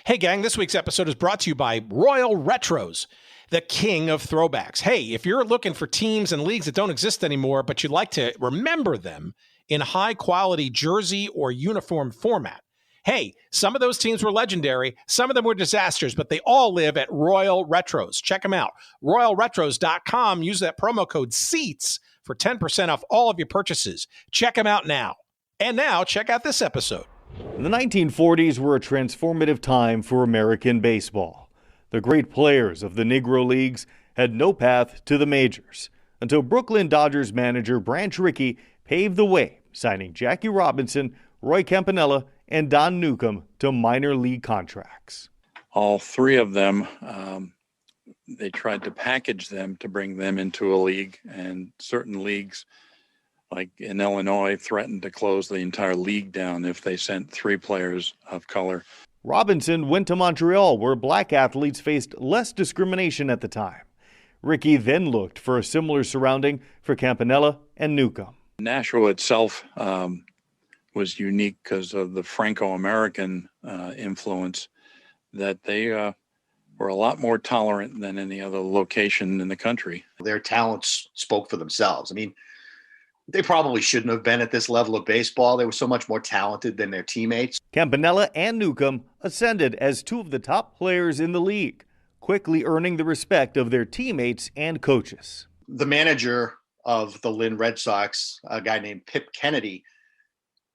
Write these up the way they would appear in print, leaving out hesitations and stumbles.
Hey, gang, this week's episode is brought to you by Royal Retros, the king of throwbacks. Hey, if you're looking for teams and leagues that don't exist anymore, but you'd like to remember them in high-quality jersey or uniform format, hey, some of those teams were legendary. Some of them were disasters, but they all live at Royal Retros. Check them out. RoyalRetros.com. Use that promo code SEATS for 10% off all of your purchases. Check them out now. And now, check out this episode. The 1940s were a transformative time for American baseball. The great players of the Negro Leagues had no path to the majors until Brooklyn Dodgers manager Branch Rickey paved the way, signing Jackie Robinson, Roy Campanella, and Don Newcombe to minor league contracts. All three of them, they tried to package them to bring them into a league, and certain leagues, like in Illinois, threatened to close the entire league down if they sent three players of color. Robinson went to Montreal, where black athletes faced less discrimination at the time. Rickey then looked for a similar surrounding for Campanella and Newcombe. Nashua itself was unique because of the Franco-American influence, that they were a lot more tolerant than any other location in the country. Their talents spoke for themselves. I mean, they probably shouldn't have been at this level of baseball. They were so much more talented than their teammates. Campanella and Newcombe ascended as two of the top players in the league, quickly earning the respect of their teammates and coaches. The manager of the Lynn Red Sox, a guy named Pip Kennedy,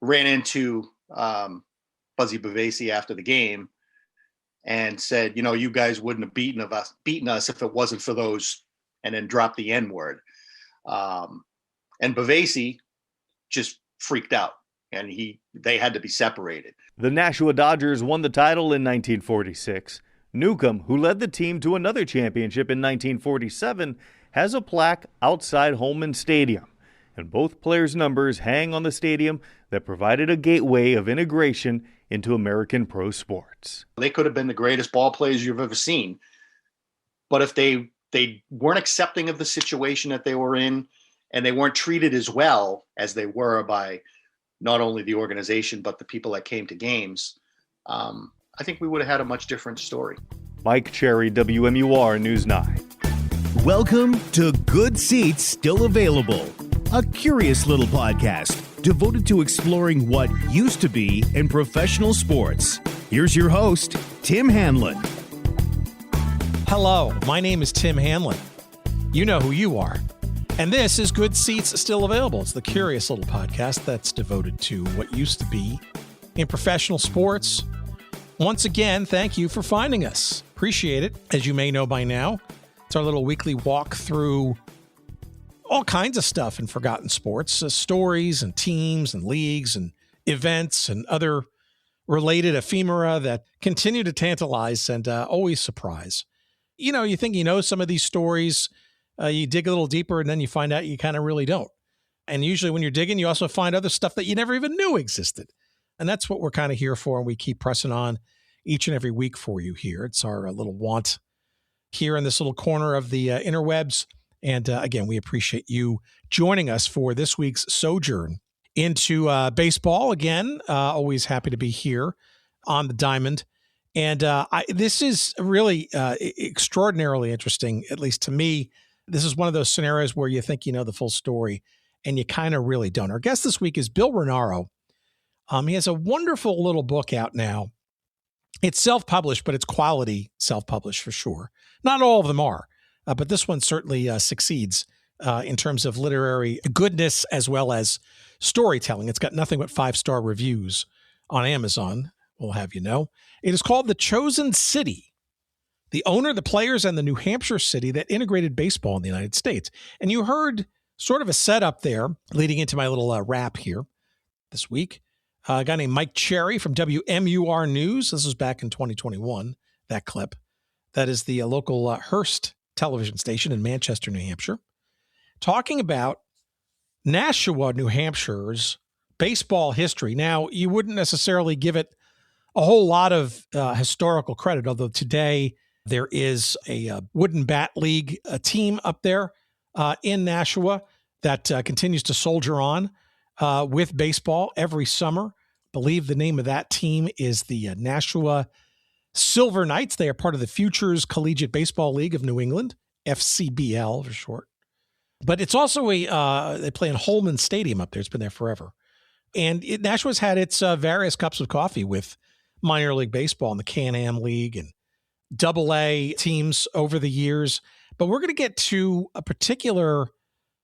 ran into Buzzy Bavasi after the game and said, you know, you guys wouldn't have beaten us if it wasn't for those, and then dropped the N-word. And Bavasi just freaked out, and they had to be separated. The Nashua Dodgers won the title in 1946. Newcombe, who led the team to another championship in 1947, has a plaque outside Holman Stadium, and both players' numbers hang on the stadium that provided a gateway of integration into American pro sports. They could have been the greatest ball players you've ever seen, but if they weren't accepting of the situation that they were in, and they weren't treated as well as they were by not only the organization, but the people that came to games, I think we would have had a much different story. Mike Cherry, WMUR News 9. Welcome to Good Seats Still Available, a curious little podcast devoted to exploring what used to be in professional sports. Here's your host, Tim Hanlon. Hello, my name is Tim Hanlon. You know who you are. And this is Good Seats Still Available. It's the curious little podcast that's devoted to what used to be in professional sports. Once again, thank you for finding us. Appreciate it. As you may know by now, it's our little weekly walk through all kinds of stuff in forgotten sports, stories and teams and leagues and events and other related ephemera that continue to tantalize and always surprise. You know, you think you know some of these stories. You dig a little deeper, and then you find out you kind of really don't. And usually when you're digging, you also find other stuff that you never even knew existed. And that's what we're kind of here for, and we keep pressing on each and every week for you here. It's our little want here in this little corner of the interwebs. And again, we appreciate you joining us for this week's sojourn into baseball. Again, always happy to be here on the diamond. And this is really extraordinarily interesting, at least to me. This is one of those scenarios where you think you know the full story, and you kind of really don't. Our guest this week is Bill Renauro. He has a wonderful little book out now. It's self-published, but it's quality self-published for sure. Not all of them are, but this one certainly succeeds in terms of literary goodness as well as storytelling. It's got nothing but 5-star reviews on Amazon, we'll have you know. It is called The Chosen City: The Owner, the Players, and the New Hampshire City That Integrated Baseball in the United States. And you heard sort of a setup there leading into my little wrap here this week. A guy named Mike Cherry from WMUR News. This was back in 2021, that clip. That is the local Hearst television station in Manchester, New Hampshire, talking about Nashua, New Hampshire's baseball history. Now, you wouldn't necessarily give it a whole lot of historical credit, although today there is a wooden bat league team up there in Nashua that continues to soldier on with baseball every summer. I believe the name of that team is the Nashua Silver Knights. They are part of the Futures Collegiate Baseball League of New England, FCBL for short. But it's also they play in Holman Stadium up there. It's been there forever. And Nashua's had its various cups of coffee with minor league baseball and the Can-Am League and Double-A teams over the years. But we're going to get to a particular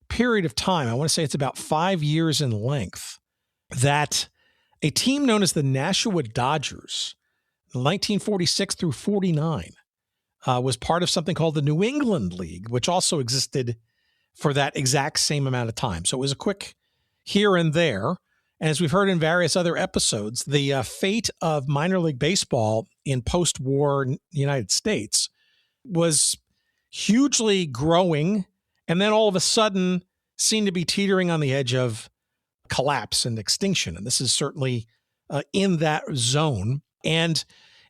period of time. I want to say it's about 5 years in length that a team known as the Nashua Dodgers, 1946 through 49, was part of something called the New England League, which also existed for that exact same amount of time. So it was a quick here and there. And as we've heard in various other episodes, the fate of minor league baseball in post-war United States was hugely growing, and then all of a sudden seemed to be teetering on the edge of collapse and extinction. And this is certainly in that zone. And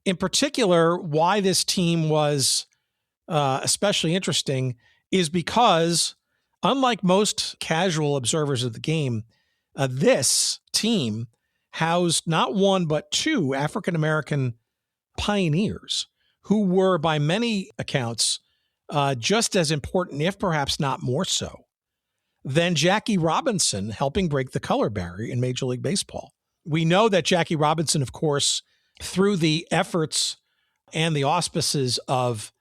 in particular, why this team was especially interesting is because, unlike most casual observers of the game, this team housed not one, but two African-American pioneers who were, by many accounts, just as important, if perhaps not more so, than Jackie Robinson helping break the color barrier in Major League Baseball. We know that Jackie Robinson, of course, through the efforts and the auspices of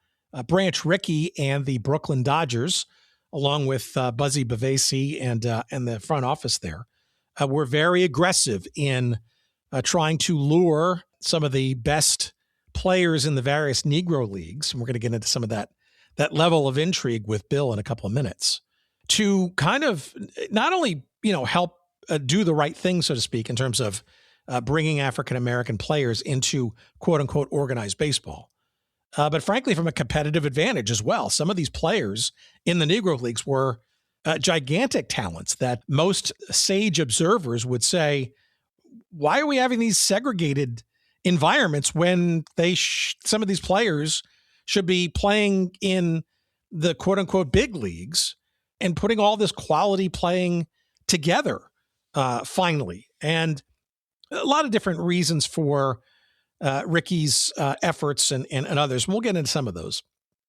Branch Rickey and the Brooklyn Dodgers, along with Buzzy Bavasi and the front office there, were very aggressive in trying to lure some of the best players in the various Negro leagues. And we're going to get into some of that level of intrigue with Bill in a couple of minutes, to kind of not only, help do the right thing, so to speak, in terms of bringing African-American players into quote unquote organized baseball, but frankly, from a competitive advantage as well. Some of these players in the Negro leagues were gigantic talents that most sage observers would say, why are we having these segregated environments when some of these players should be playing in the quote unquote big leagues and putting all this quality playing together finally? And a lot of different reasons for Ricky's efforts and others. We'll get into some of those.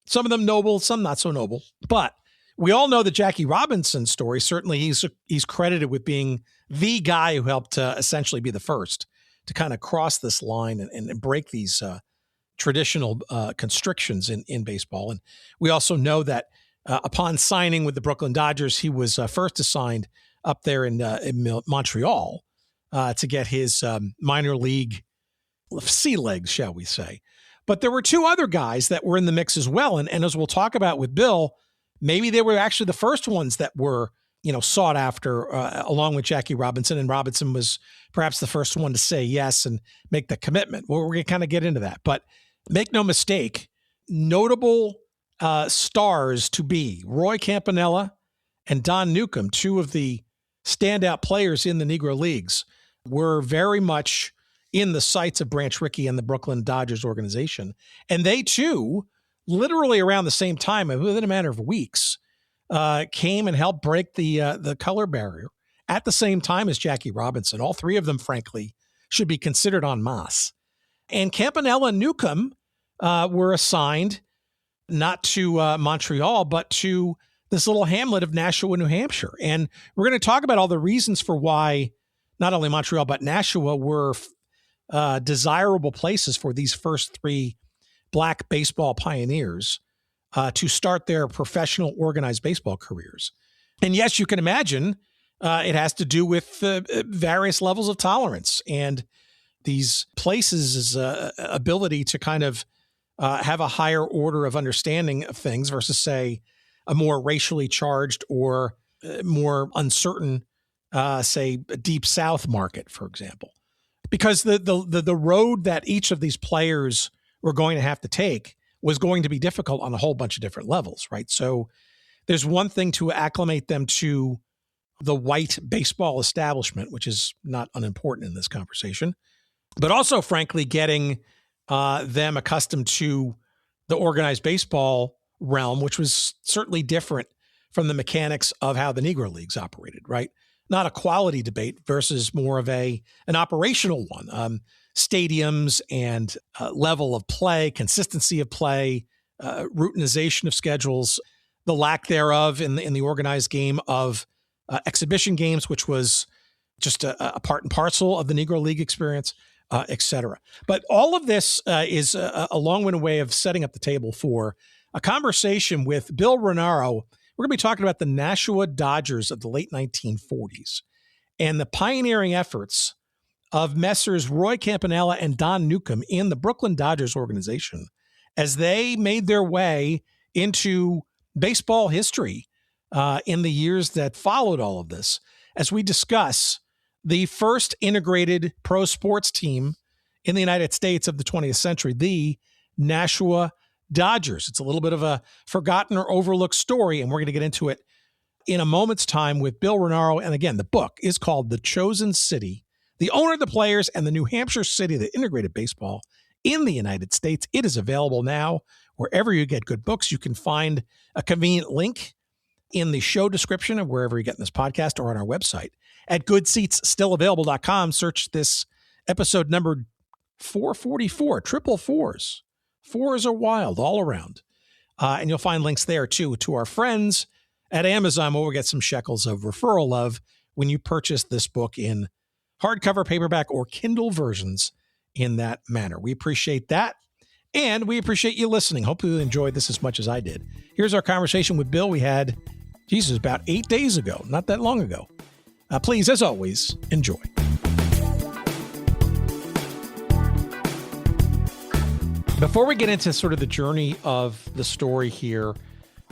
Some of them noble, some not so noble. But we all know the Jackie Robinson story. Certainly he's credited with being the guy who helped essentially be the first to kind of cross this line and break these traditional constrictions in baseball. And we also know that upon signing with the Brooklyn Dodgers, he was first assigned up there in Montreal to get his minor league sea legs, shall we say. But there were two other guys that were in the mix as well. And as we'll talk about with Bill, maybe they were actually the first ones that were, sought after along with Jackie Robinson. And Robinson was perhaps the first one to say yes and make the commitment. Well, we're going to kind of get into that. But make no mistake, notable stars to be Roy Campanella and Don Newcombe, two of the standout players in the Negro Leagues, were very much in the sights of Branch Rickey and the Brooklyn Dodgers organization. And they too, literally around the same time, within a matter of weeks, came and helped break the color barrier at the same time as Jackie Robinson. All three of them, frankly, should be considered en masse. And Campanella and Newcombe were assigned not to Montreal, but to this little hamlet of Nashua, New Hampshire. And we're going to talk about all the reasons for why not only Montreal, but Nashua were desirable places for these first three Black baseball pioneers to start their professional organized baseball careers. And yes, you can imagine it has to do with various levels of tolerance and these places' ability to kind of have a higher order of understanding of things versus, say, a more racially charged or more uncertain, say, a Deep South market, for example. Because the road that each of these players were going to have to take was going to be difficult on a whole bunch of different levels, right? So there's one thing to acclimate them to the white baseball establishment, which is not unimportant in this conversation, but also, frankly, getting them accustomed to the organized baseball realm, which was certainly different from the mechanics of how the Negro Leagues operated, right? Not a quality debate versus more of an operational one. stadiums and level of play, consistency of play, routinization of schedules, the lack thereof in the organized game of exhibition games, which was just a part and parcel of the Negro League experience, et cetera. But all of this is a long-winded way of setting up the table for a conversation with Bill Renauro. We're going to be talking about the Nashua Dodgers of the late 1940s and the pioneering efforts of Messrs. Roy Campanella and Don Newcombe in the Brooklyn Dodgers organization as they made their way into baseball history in the years that followed all of this, as we discuss the first integrated pro sports team in the United States of the 20th century, the Nashua Dodgers. It's a little bit of a forgotten or overlooked story, and we're going to get into it in a moment's time with Bill Renauro. And again, the book is called The Chosen City, the Owner, the Players, and the New Hampshire City that integrated baseball in the United States. It is available now wherever you get good books. You can find a convenient link in the show description of wherever you're getting this podcast or on our website at goodseatsstillavailable.com. Search this episode number 444, triple fours. Fours are wild all around. And you'll find links there too to our friends at Amazon, where we'll get some shekels of referral love when you purchase this book in hardcover, paperback, or Kindle versions in that manner. We appreciate that. And we appreciate you listening. Hopefully you enjoyed this as much as I did. Here's our conversation with Bill we had, about 8 days ago, not that long ago. Please, as always, enjoy. Before we get into sort of the journey of the story here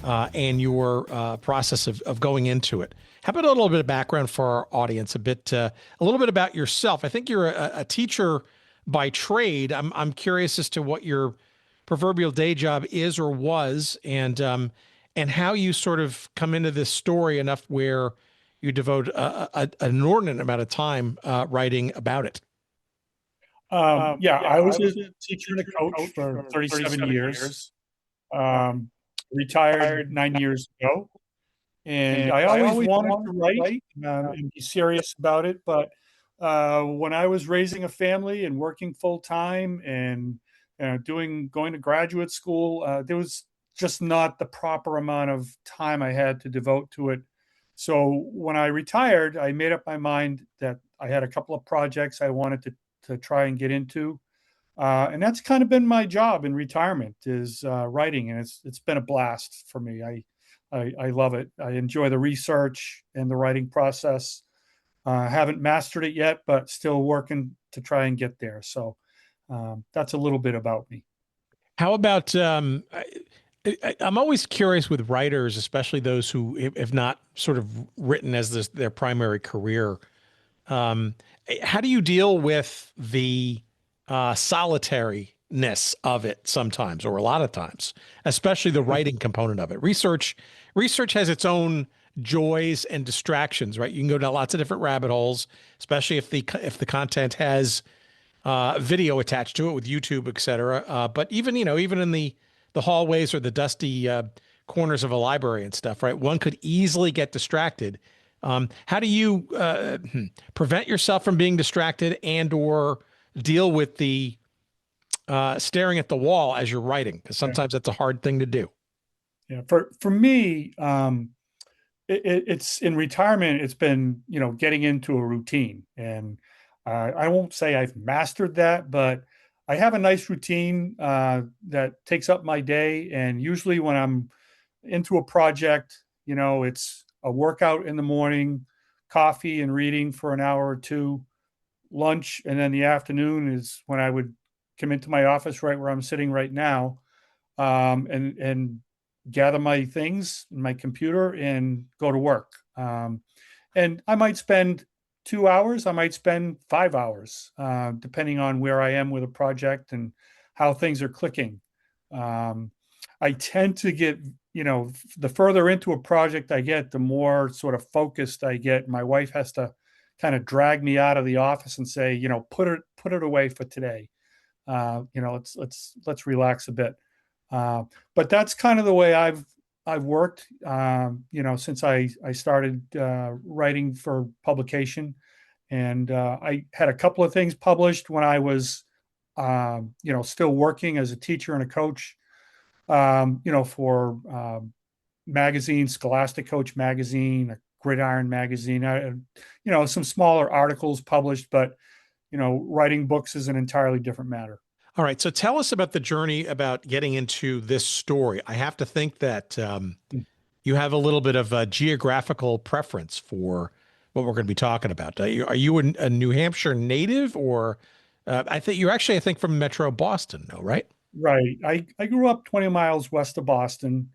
and your process of going into it, how about a little bit of background for our audience, a little bit about yourself? I think you're a teacher by trade. I'm curious as to what your proverbial day job is or was, and how you sort of come into this story enough where you devote an inordinate amount of time writing about it. I was a teacher and a coach for 37 years. Retired 9 years ago. And I always wanted to write and be serious about it. But when I was raising a family and working full time and going to graduate school, there was just not the proper amount of time I had to devote to it. So when I retired, I made up my mind that I had a couple of projects I wanted to try and get into. And that's kind of been my job in retirement, is writing. And it's been a blast for me. I love it. I enjoy the research and the writing process. Haven't mastered it yet, but still working to try and get there. So that's a little bit about me. How about, I'm always curious with writers, especially those who have not sort of written as their primary career. How do you deal with the solitariness of it sometimes, or a lot of times, especially the writing component of it? Research has its own joys and distractions, right? You can go down lots of different rabbit holes, especially if the content has video attached to it with YouTube, et cetera. But even in the hallways or the dusty corners of a library and stuff, right? One could easily get distracted. How do you prevent yourself from being distracted and or deal with the staring at the wall as you're writing? Because sometimes that's a hard thing to do. Yeah, for me, it's in retirement. It's been getting into a routine, and I won't say I've mastered that, but I have a nice routine that takes up my day. And usually when I'm into a project, it's a workout in the morning, coffee and reading for an hour or two, lunch, and then the afternoon is when I would come into my office right where I'm sitting right now, and gather my things in my computer and go to work. And I might spend 2 hours, I might spend 5 hours, depending on where I am with a project and how things are clicking. I tend to get, the further into a project I get, the more sort of focused I get. My wife has to kind of drag me out of the office and say, put it away for today. Let's relax a bit. But that's kind of the way I've worked, since I started writing for publication. And I had a couple of things published when I was, still working as a teacher and a coach, for magazines, Scholastic Coach magazine, a Gridiron magazine, some smaller articles published, but, writing books is an entirely different matter. All right. So tell us about the journey about getting into this story. I have to think that you have a little bit of a geographical preference for what we're going to be talking about. Are you a New Hampshire native, or I think you're actually, from Metro Boston, no, right? Right. I grew up 20 miles west of Boston,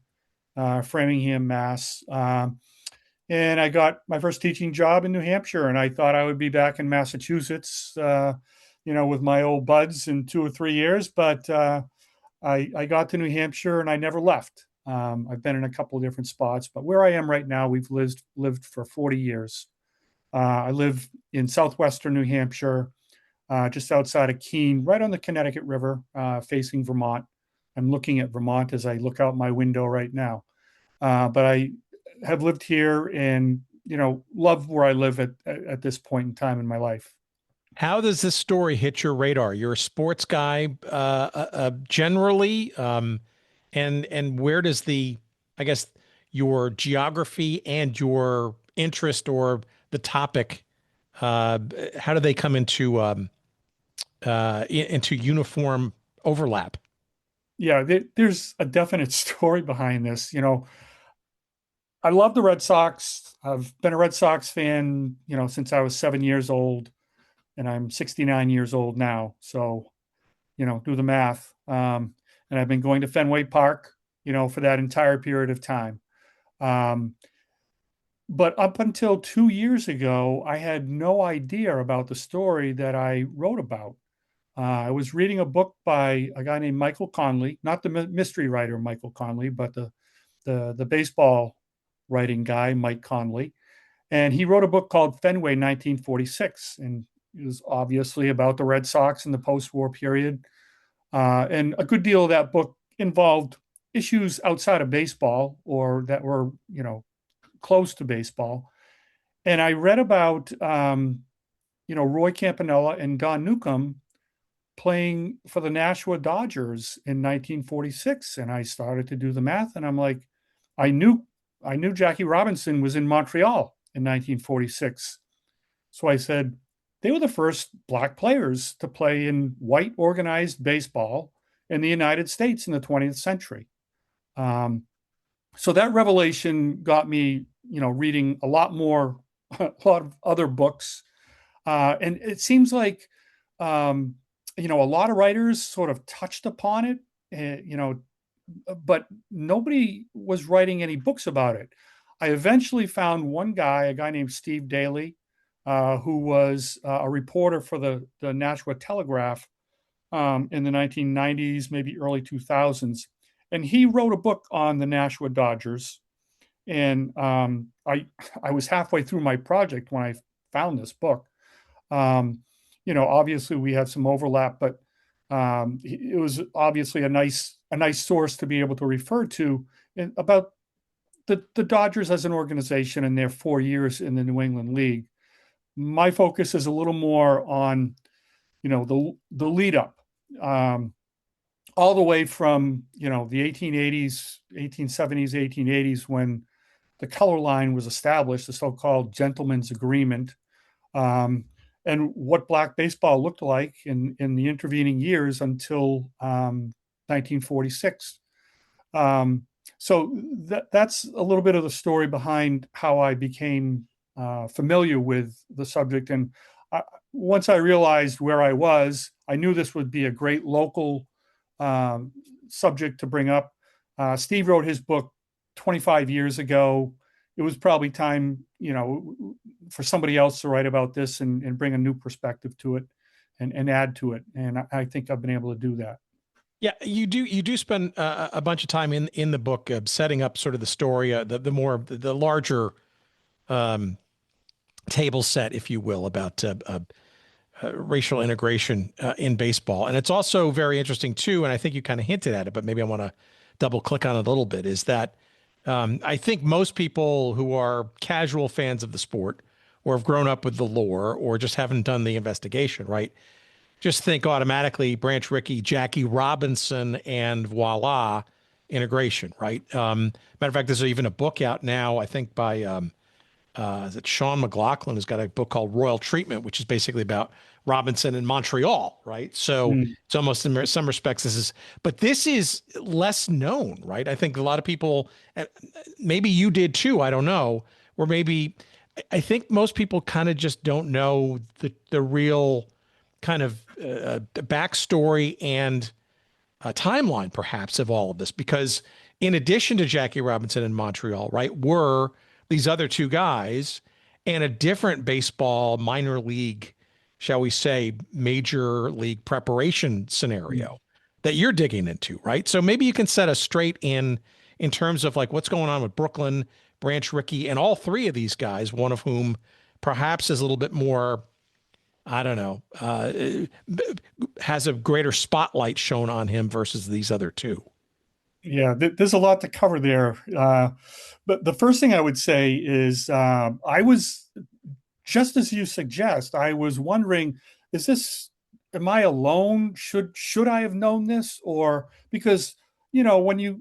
Framingham, Mass. And I got my first teaching job in New Hampshire, and I thought I would be back in Massachusetts, with my old buds in 2 or 3 years. But I got to New Hampshire and I never left. I've been in a couple of different spots, but where I am right now, we've lived for 40 years. I live in southwestern New Hampshire, just outside of Keene, right on the Connecticut River, facing Vermont. I'm looking at Vermont as I look out my window right now. But I have lived here and, love where I live at this point in time in my life. How does this story hit your radar? You're a sports guy, generally, and where does your geography and your interest or the topic, how do they come into uniform overlap? Yeah, there's a definite story behind this. I love the Red Sox. I've been a Red Sox fan, since I was 7 years old, and I'm 69 years old now. So, do the math. And I've been going to Fenway Park, for that entire period of time. But up until 2 years ago, I had no idea about the story that I wrote about. I was reading a book by a guy named Michael Conley, not the mystery writer Michael Conley, but the baseball writing guy, Mike Conley. And he wrote a book called Fenway 1946. And it was obviously about the Red Sox in the post-war period. And a good deal of that book involved issues outside of baseball or that were, close to baseball. And I read about, Roy Campanella and Don Newcombe playing for the Nashua Dodgers in 1946. And I started to do the math, and I'm like, I knew Jackie Robinson was in Montreal in 1946. So I said, they were the first Black players to play in white organized baseball in the United States in the 20th century. So that revelation got me, reading a lot of other books. And it seems like, a lot of writers sort of touched upon it, but nobody was writing any books about it. I eventually found one guy, a guy named Steve Daly, who was a reporter for the Nashua Telegraph in the 1990s, maybe early 2000s. And he wrote a book on the Nashua Dodgers. And I was halfway through my project when I found this book. Obviously we have some overlap, but it was obviously a nice source to be able to refer to about the Dodgers as an organization and their 4 years in the New England League. My focus is a little more on, the lead up, all the way from, the 1870s, 1880s, when the color line was established, the so-called gentleman's agreement, and what Black baseball looked like in the intervening years until 1946. So that's a little bit of the story behind how I became familiar with the subject. And once I realized where I was, I knew this would be a great local subject to bring up. Steve wrote his book 25 years ago. It was probably time, for somebody else to write about this and bring a new perspective to it and add to it. And I think I've been able to do that. Yeah, you do spend a bunch of time in the book setting up sort of the story, the larger table set, if you will, about racial integration in baseball. And it's also very interesting too, and I think you kind of hinted at it, but maybe I want to double click on it a little bit, is that I think most people who are casual fans of the sport or have grown up with the lore or just haven't done the investigation, right, just think automatically Branch Rickey, Jackie Robinson, and voila, integration, right? Matter of fact, there's even a book out now, I think by is it Sean McLaughlin has got a book called Royal Treatment, which is basically about Robinson in Montreal, right? So it's almost in some respects but this is less known, right? I think a lot of people, maybe you did too, I don't know, or maybe I think most people kind of just don't know the real kind of backstory and timeline perhaps of all of this, because in addition to Jackie Robinson in Montreal, right, were these other two guys and a different baseball minor league, shall we say, major league preparation scenario that you're digging into, right? So maybe you can set us straight in terms of like what's going on with Brooklyn, Branch Rickey, and all three of these guys, one of whom perhaps is a little bit more, I don't know, has a greater spotlight shown on him versus these other two. Yeah, there's a lot to cover there. But the first thing I would say is I was, just as you suggest, I was wondering, am I alone? Should I have known this? Or because, when you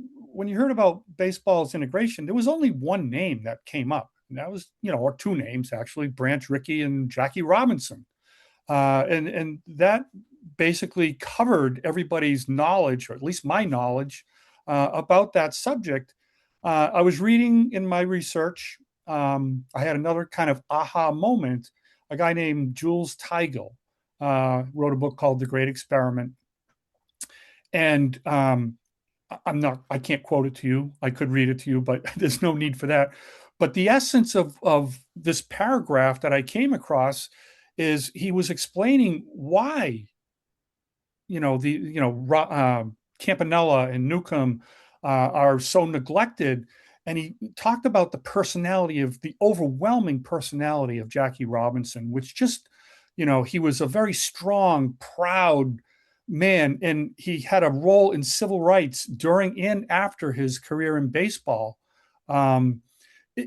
heard about baseball's integration, there was only one name that came up. And that was, or two names actually, Branch Rickey and Jackie Robinson. And that basically covered everybody's knowledge, or at least my knowledge, about that subject. I was reading in my research. I had another kind of aha moment. A guy named Jules Teigel wrote a book called The Great Experiment. And I can't quote it to you. I could read it to you, but there's no need for that. But the essence of this paragraph that I came across is he was explaining why, Campanella and Newcombe are so neglected. And he talked about the overwhelming personality of Jackie Robinson, which just, he was a very strong, proud man. And he had a role in civil rights during and after his career in baseball. And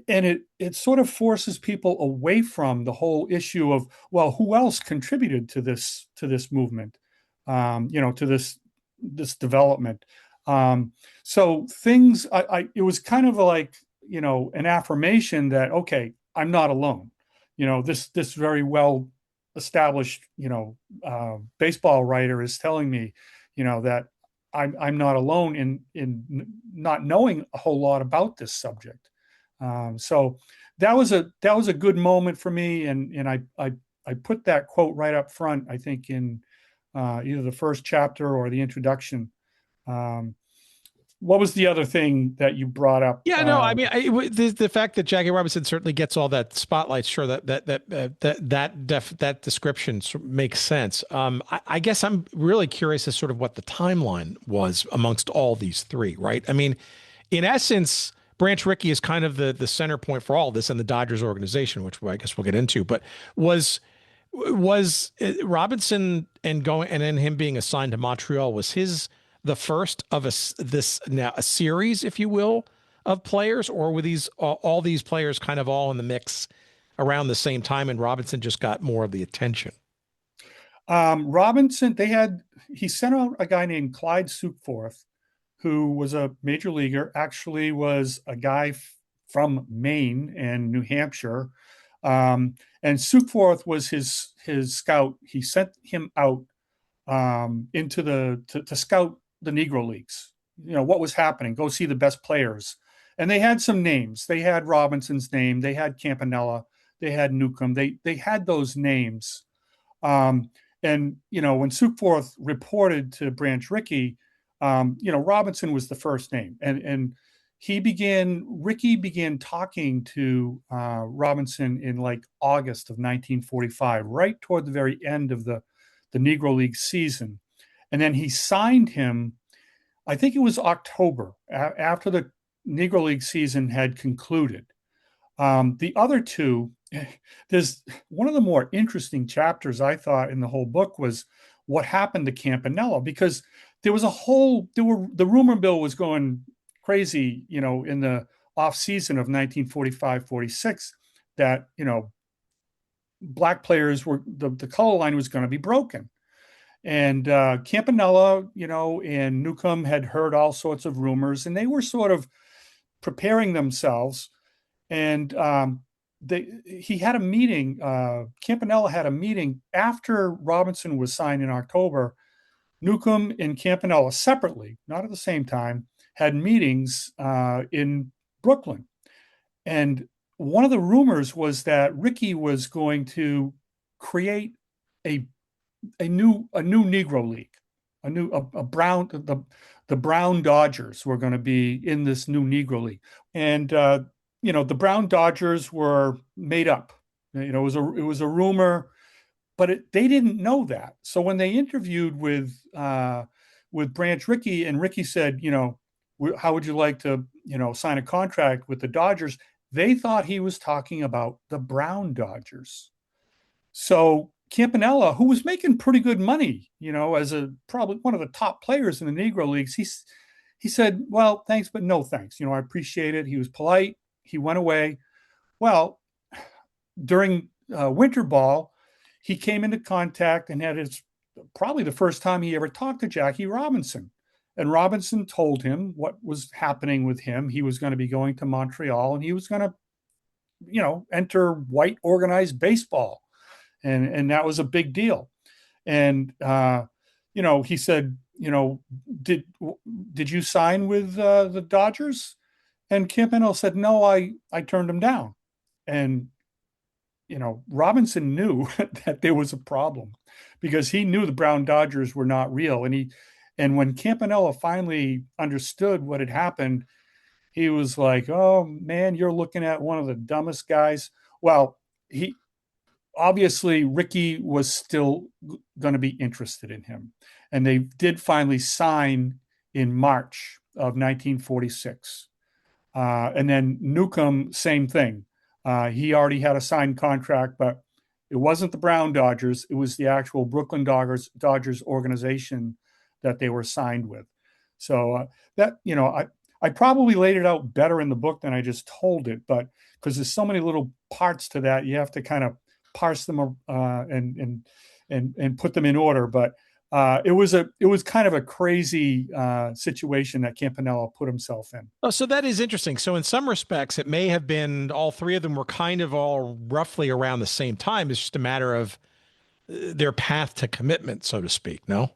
it sort of forces people away from the whole issue of, well, who else contributed to this movement, to this development. So things, it was kind of like, an affirmation that, okay, I'm not alone. This very well established, baseball writer is telling me, that I'm not alone in not knowing a whole lot about this subject. So that was a good moment for me, and I put that quote right up front, I think, in either the first chapter or the introduction. What was the other thing that you brought up? Yeah, no, I mean, the fact that Jackie Robinson certainly gets all that spotlight, sure, that description makes sense. I guess I'm really curious as sort of what the timeline was amongst all these three, right? I mean, in essence, Branch Rickey is kind of the center point for all this in the Dodgers organization, which I guess we'll get into. But was Robinson and then him being assigned to Montreal, was the first of a series, if you will, of players, or were all these players kind of all in the mix around the same time, and Robinson just got more of the attention? Robinson, he sent out a guy named Clyde Sukeforth, who was a major leaguer, actually was a guy from Maine and New Hampshire. And Sukeforth was his scout. He sent him out to scout the Negro Leagues, what was happening, go see the best players. And they had some names. They had Robinson's name. They had Campanella. They had Newcombe. They had those names. And, when Sukeforth reported to Branch Rickey, Robinson was the first name. And Rickey began talking to Robinson in like August of 1945, right toward the very end of the Negro League season. And then he signed him, I think it was October, after the Negro League season had concluded. The other two, there's one of the more interesting chapters I thought in the whole book was what happened to Campanella, because there was the rumor mill was going crazy, in the off season of 1945-46 that, black players were the color line was going to be broken. And Campanella, and Newcombe had heard all sorts of rumors, and they were sort of preparing themselves. And he had a meeting. Campanella had a meeting after Robinson was signed in October. Newcombe and Campanella separately, not at the same time, had meetings in Brooklyn. And one of the rumors was that Ricky was going to create a new Negro League, the Brown Dodgers were going to be in this new Negro League. And the Brown Dodgers were made up. It was a rumor, but they didn't know that. So when they interviewed with Branch Rickey, and Rickey said, how would you like to, sign a contract with the Dodgers? They thought he was talking about the Brown Dodgers. So Campanella, who was making pretty good money, as probably one of the top players in the Negro Leagues, he said, well, thanks, but no thanks. I appreciate it. He was polite. He went away. Well, during winter ball, he came into contact and had probably the first time he ever talked to Jackie Robinson. And Robinson told him what was happening with him. He was going to be going to Montreal, and he was going to, enter white organized baseball. And that was a big deal. And, he said, did you sign with the Dodgers? And Campanella said, no, I turned him down. And, Robinson knew that there was a problem because he knew the Brown Dodgers were not real. And when Campanella finally understood what had happened, he was like, oh man, you're looking at one of the dumbest guys. Well, obviously Ricky was still going to be interested in him. And they did finally sign in March of 1946. And then Newcombe, same thing. He already had a signed contract, but it wasn't the Brown Dodgers. It was the actual Brooklyn Dodgers organization that they were signed with. So I probably laid it out better in the book than I just told it, but because there's so many little parts to that, you have to kind of parse them and put them in order. But it was kind of a crazy situation that Campanella put himself in. Oh, so that is interesting. So in some respects, it may have been all three of them were kind of all roughly around the same time. It's just a matter of their path to commitment, so to speak. No?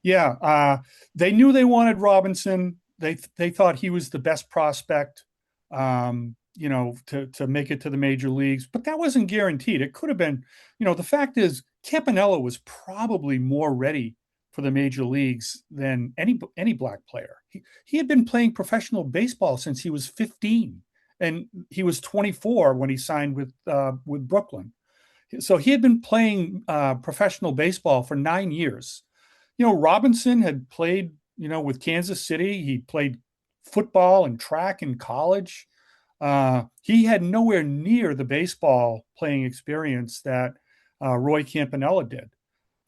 Yeah. They knew they wanted Robinson. They thought he was the best prospect, to make it to the major leagues, but that wasn't guaranteed. It could have been, the fact is Campanella was probably more ready for the major leagues than any black player. He had been playing professional baseball since he was 15, and he was 24 when he signed with Brooklyn. So he had been playing professional baseball for 9 years. Robinson had played, with Kansas City. He played football and track in college. He had nowhere near the baseball playing experience that Roy Campanella did.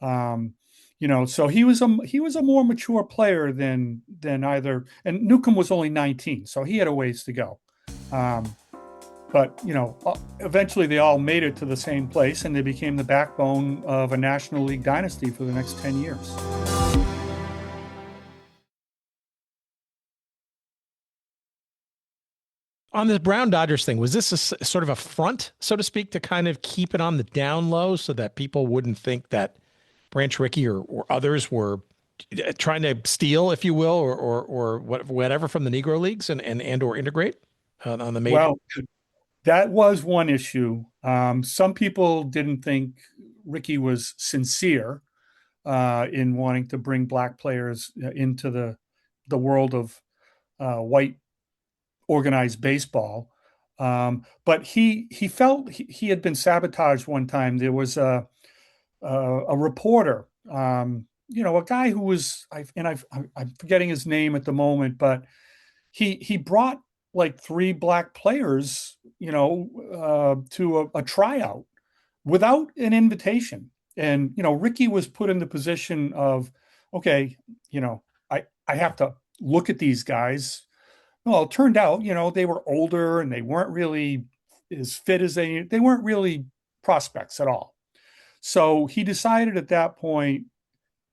So he was a more mature player than either. And Newcombe was only 19, so he had a ways to go. But eventually they all made it to the same place, and they became the backbone of a National League dynasty for the next 10 years. On the Brown Dodgers thing, was this sort of a front, so to speak, to kind of keep it on the down low so that people wouldn't think that Branch Rickey or others were trying to steal, if you will, or whatever from the Negro Leagues and or integrate on the major? Well, that was one issue. Some people didn't think Rickey was sincere in wanting to bring black players into the world of white organized baseball. But he felt he had been sabotaged one time. There was a reporter, a guy who was, I'm forgetting his name at the moment, but he brought like 3 black players, to a tryout without an invitation. And, Rickey was put in the position of, okay, I have to look at these guys. Well, it turned out, they were older and they weren't really as fit as they weren't really prospects at all. So he decided at that point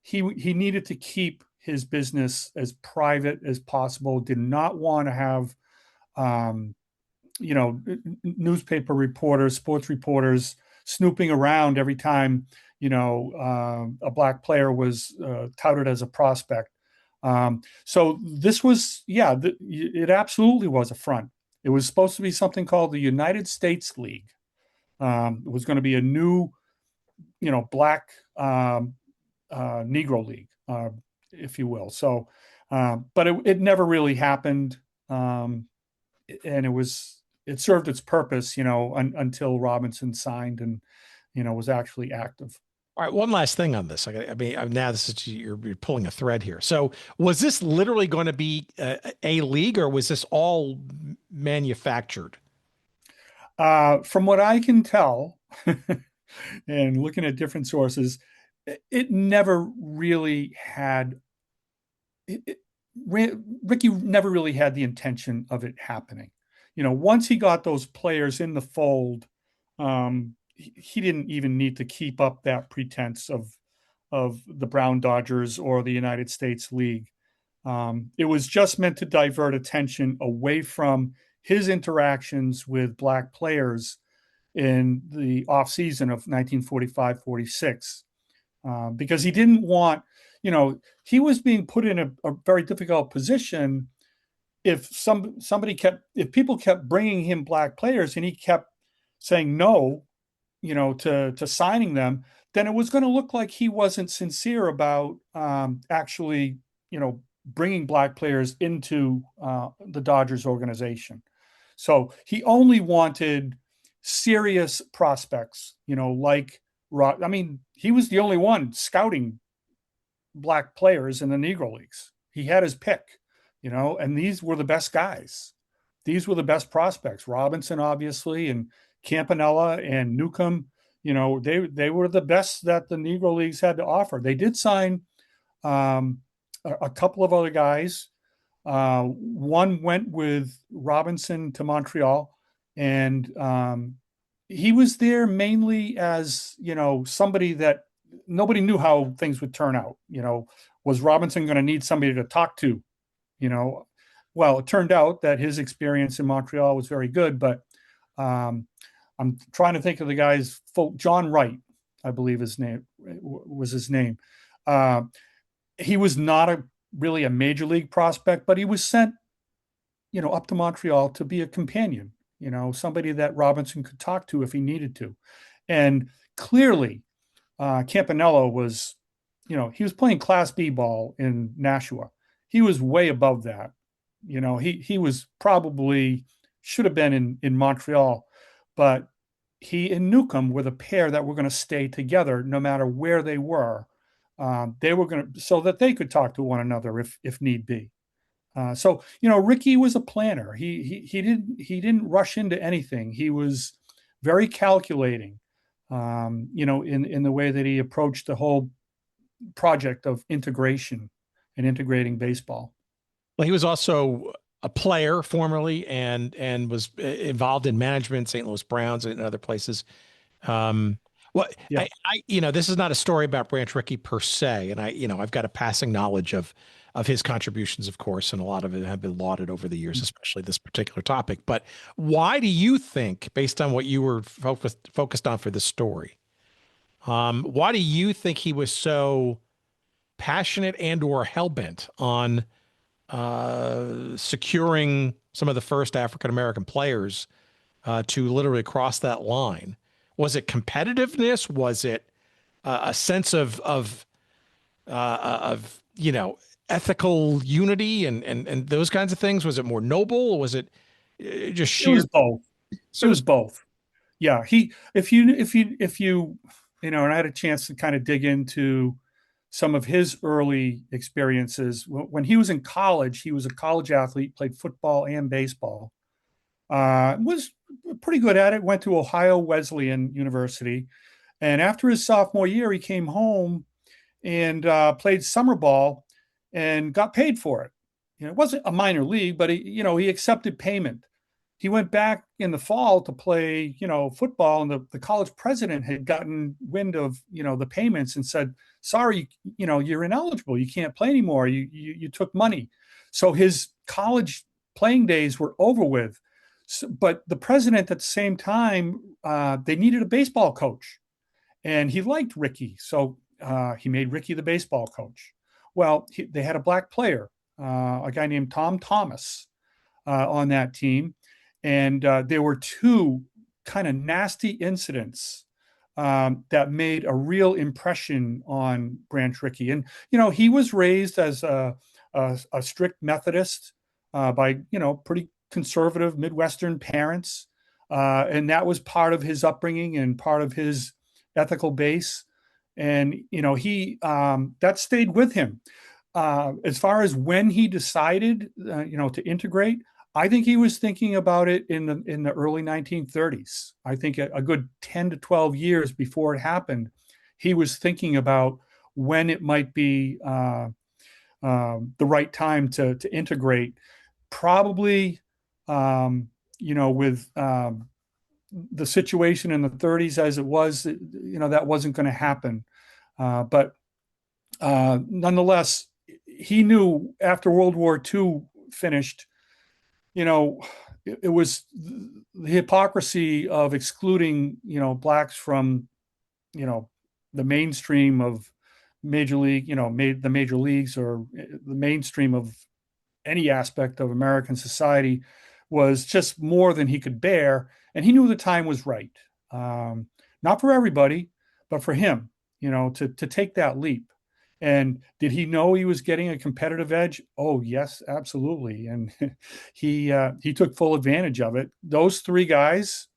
he needed to keep his business as private as possible, did not want to have newspaper reporters, sports reporters snooping around every time, a black player was touted as a prospect. So this was, it absolutely was a front. It was supposed to be something called the United States League. It was going to be a new, black Negro League, if you will. So, but it never really happened. And it served its purpose, until Robinson signed and, was actually active. All right, one last thing on this. Now this is you're pulling a thread here. So, was this literally going to be a league, or was this all manufactured? From what I can tell, and looking at different sources, it never really had. Ricky never really had the intention of it happening. Once he got those players in the fold, he didn't even need to keep up that pretense of the Brown Dodgers or the United States League. It was just meant to divert attention away from his interactions with black players in the offseason of 1945-46, because he didn't want, he was being put in a very difficult position if people kept bringing him black players and he kept saying no, to signing them, then it was going to look like he wasn't sincere about actually, bringing black players into the Dodgers organization. So he only wanted serious prospects, like he was the only one scouting black players in the Negro Leagues. He had his pick, and these were the best guys. These were the best prospects. Robinson, obviously, and Campanella and Newcombe, they were the best that the Negro Leagues had to offer. They did sign a couple of other guys. One went with Robinson to Montreal, and he was there mainly as, somebody that nobody knew how things would turn out. Was Robinson going to need somebody to talk to? Well, it turned out that his experience in Montreal was very good, but I'm trying to think of the guy's John Wright, I believe his name. He was not really a major league prospect, but he was sent, up to Montreal to be a companion, somebody that Robinson could talk to if he needed to. And clearly, Campanella was, he was playing Class B ball in Nashua. He was way above that. He was probably should have been in Montreal, but he and Newcombe were the pair that were going to stay together no matter where they were. They were going to, so that they could talk to one another if need be. So Ricky was a planner. He didn't rush into anything. He was very calculating, in the way that he approached the whole project of integration and integrating baseball. Well, he was also a player formerly and was involved in management, St. Louis Browns and other places. This is not a story about Branch Rickey per se. And I've got a passing knowledge of his contributions, of course, and a lot of it have been lauded over the years, especially this particular topic. But why do you think, based on what you were focused on for this story, why do you think he was so passionate and or hell-bent on securing some of the first African-American players to literally cross that line? Was it competitiveness? Was it a sense of ethical unity and those kinds of things? Was it more noble, or was it just sheer? It was both. It was both. Yeah. If you and I had a chance to kind of dig into some of his early experiences. When he was in college, he was a college athlete, played football and baseball. Was pretty good at it, went to Ohio Wesleyan University. And after his sophomore year, he came home and played summer ball and got paid for it. It wasn't a minor league, but he accepted payment. he went back in the fall to play, football, and the college president had gotten wind of, the payments and said, sorry, you're ineligible. You can't play anymore. You took money. So his college playing days were over with. So, but the president at the same time, they needed a baseball coach, and he liked Ricky. So he made Ricky the baseball coach. Well, they had a black player, a guy named Tom Thomas, on that team. And there were two kind of nasty incidents that made a real impression on Branch Rickey. And, he was raised as a strict Methodist by, pretty conservative Midwestern parents. And that was part of his upbringing and part of his ethical base. And, that stayed with him. As far as when he decided, to integrate, I think he was thinking about it in the early 1930s. I think a good 10 to 12 years before it happened, he was thinking about when it might be the right time to integrate. Probably, with the situation in the 30s as it was, that wasn't going to happen. But nonetheless, he knew after World War II finished, it was the hypocrisy of excluding, blacks from, the mainstream of major league, the major leagues, or the mainstream of any aspect of American society, was just more than he could bear. And he knew the time was right. Not for everybody, but for him, to take that leap. And did he know he was getting a competitive edge? Oh, yes, absolutely. And he took full advantage of it. Those three guys,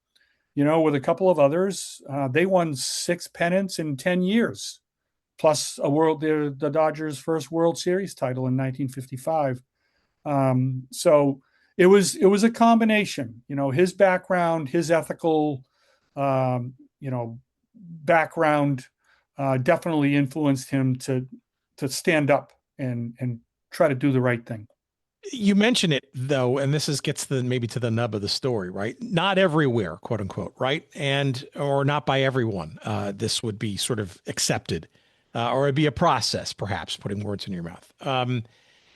with a couple of others, they won 6 pennants in 10 years, plus the Dodgers' first World Series title in 1955. So it was a combination. His background, his ethical, background. Definitely influenced him to stand up and try to do the right thing. You mention it though, and this gets maybe to the nub of the story, right? Not everywhere, quote unquote, right? Or not by everyone. This would be sort of accepted, or it'd be a process, perhaps, putting words in your mouth. And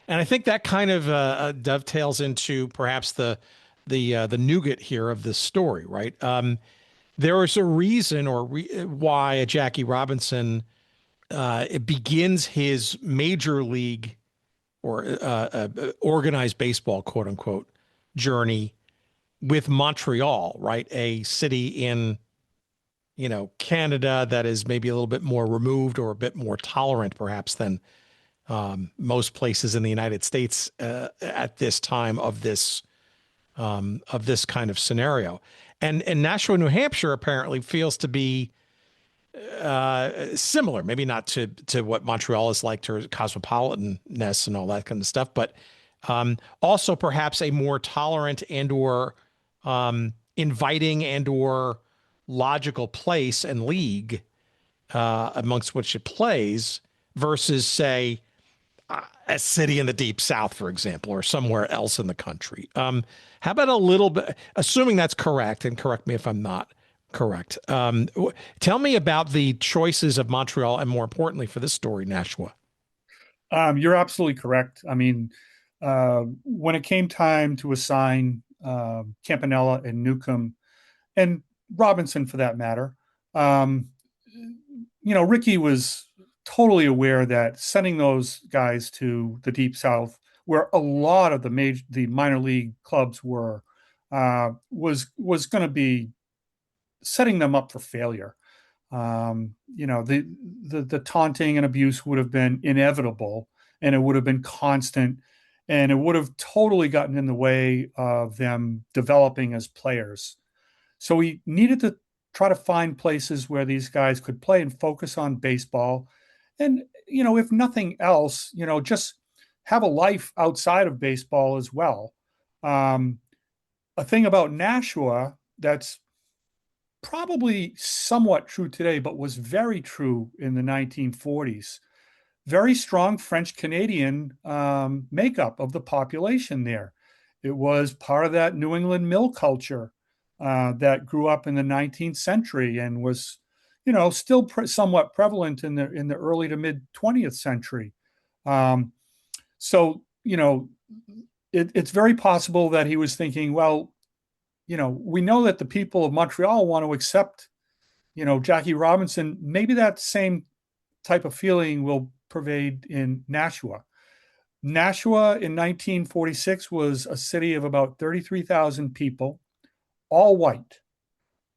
I think that kind of dovetails into perhaps the nougat here of this story, right? There is a reason why Jackie Robinson it begins his major league or organized baseball, quote unquote, journey with Montreal, right? A city in, Canada that is maybe a little bit more removed or a bit more tolerant, perhaps, than most places in the United States at this time of this kind of scenario. And Nashua, New Hampshire, apparently feels to be similar, maybe not to what Montreal is like, to cosmopolitanness and all that kind of stuff, but also perhaps a more tolerant and or inviting and or logical place and league amongst which it plays versus, say, a city in the deep South, for example, or somewhere else in the country. How about a little bit, assuming that's correct, and correct me if I'm not correct. Tell me about the choices of Montreal, and more importantly for this story, Nashua. You're absolutely correct. I mean, when it came time to assign Campanella and Newcombe, and Robinson for that matter, Ricky was totally aware that sending those guys to the Deep South, where a lot of the minor league clubs were, was going to be setting them up for failure. The taunting and abuse would have been inevitable, and it would have been constant, and it would have totally gotten in the way of them developing as players. So we needed to try to find places where these guys could play and focus on baseball. And, if nothing else, just have a life outside of baseball as well. A thing about Nashua that's probably somewhat true today, but was very true in the 1940s. Very strong French-Canadian makeup of the population there. It was part of that New England mill culture that grew up in the 19th century and was, still somewhat prevalent in the early to mid 20th century. So, it's very possible that he was thinking, well, we know that the people of Montreal want to accept, Jackie Robinson. Maybe that same type of feeling will pervade in Nashua. Nashua in 1946 was a city of about 33,000 people, all white.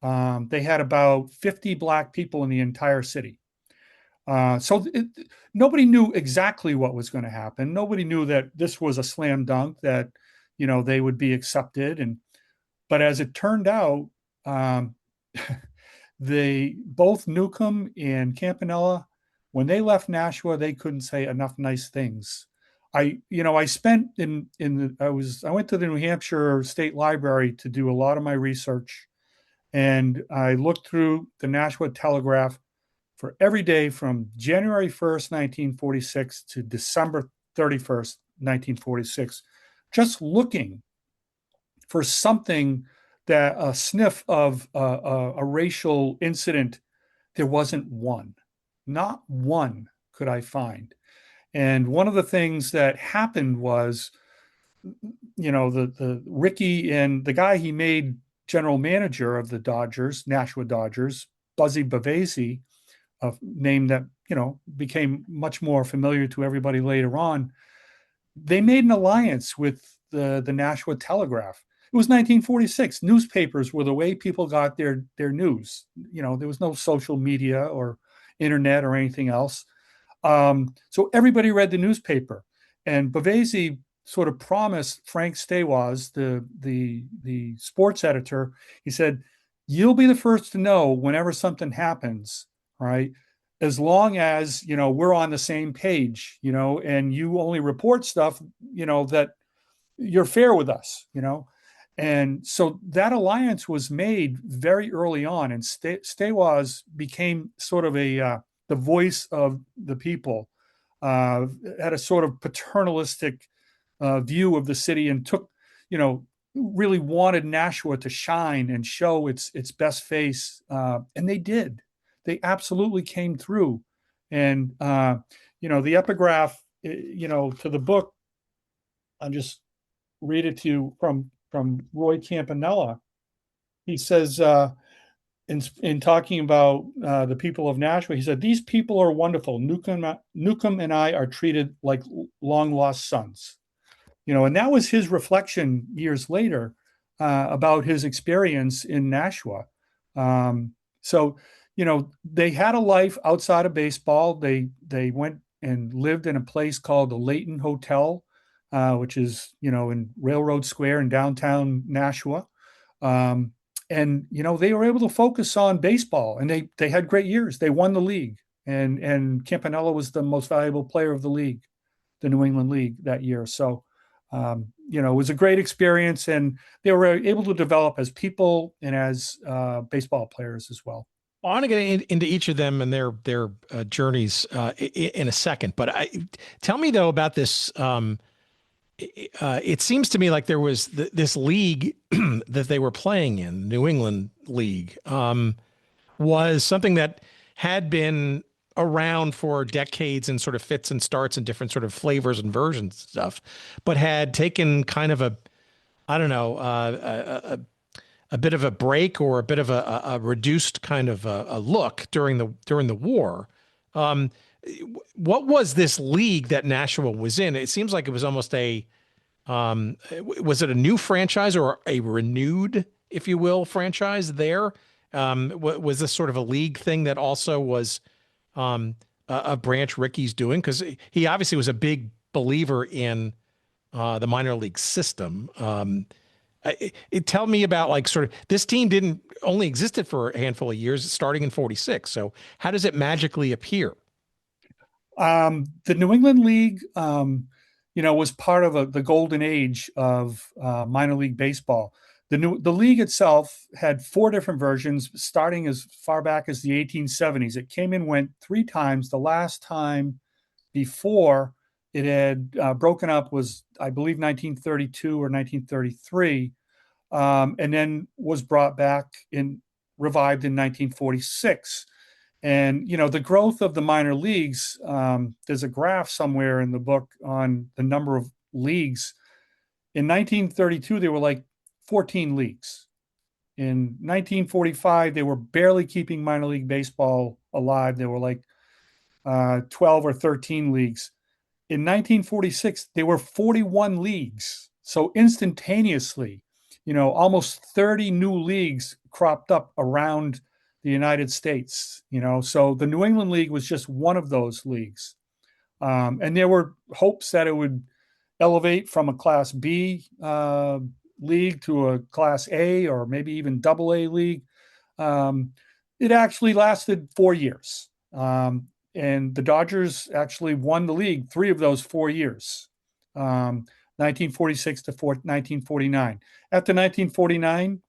They had about 50 Black people in the entire city. Nobody knew exactly what was going to happen. Nobody knew that this was a slam dunk, that, they would be accepted. But as it turned out, both Newcombe and Campanella, when they left Nashua, they couldn't say enough nice things. I went to the New Hampshire State Library to do a lot of my research, and I looked through the Nashua Telegraph for every day from January 1st, 1946 to December 31st, 1946, just looking for something, that a sniff of a racial incident. There wasn't one. Not one could I find. And one of the things that happened was, the Ricky and the guy he made general manager of the Dodgers, Nashua Dodgers, Buzzy Bavasi, a name that, became much more familiar to everybody later on. They made an alliance with the Nashua Telegraph. It was 1946. Newspapers were the way people got their news. There was no social media or internet or anything else. So everybody read the newspaper, and Bavasi sort of promised Frank Stawaz, the sports editor. He said, "You'll be the first to know whenever something happens, right? As long as, we're on the same page, and you only report stuff, that you're fair with us, And so that alliance was made very early on, and Stawaz became sort of the voice of the people, had a sort of paternalistic view of the city, and took, really wanted Nashua to shine and show its best face, and they did. They absolutely came through. And the epigraph, to the book, I'll just read it to you from Roy Campanella. He says, in talking about the people of Nashua, he said, "These people are wonderful. Newcombe and I are treated like long lost sons." And that was his reflection years later about his experience in Nashua. So, they had a life outside of baseball. They went and lived in a place called the Layton Hotel, which is, in Railroad Square in downtown Nashua. And, they were able to focus on baseball, and they had great years. They won the league, and Campanella was the most valuable player of the league, the New England League, that year. So, it was a great experience, and they were able to develop as people and as baseball players as well. I want to get into each of them and their journeys in a second, but tell me though about this. It seems to me like there was this league that they were playing in, New England League, was something that had been around for decades and sort of fits and starts and different sort of flavors and versions and stuff, but had taken kind of a bit of a break, or a bit of a reduced kind of a look during the war. What was this league that Nashua was in? It seems like it was almost was it a new franchise or a renewed, if you will, franchise there? Was this sort of a league thing that also was a branch Ricky's doing? Because he obviously was a big believer in the minor league system. Tell me about, like, sort of, this team didn't only existed for a handful of years, starting in 46. So how does it magically appear? The New England League, was part of the golden age of minor league baseball. The league itself had 4 different versions, starting as far back as the 1870s. It came and went 3 times. The last time before It had broken up, was I believe 1932 or 1933, and then was brought back in, revived in 1946. And, the growth of the minor leagues, there's a graph somewhere in the book on the number of leagues. In 1932, there were like 14 leagues. In 1945, they were barely keeping minor league baseball alive. There were like 12 or 13 leagues. In 1946, there were 41 leagues. So instantaneously, almost 30 new leagues cropped up around the United States. So the New England League was just one of those leagues. And there were hopes that it would elevate from a Class B league to a Class A or maybe even AA league. It actually lasted 4 years. And the Dodgers actually won the league 3 of those 4 years, 1946 to 1949. After 1949,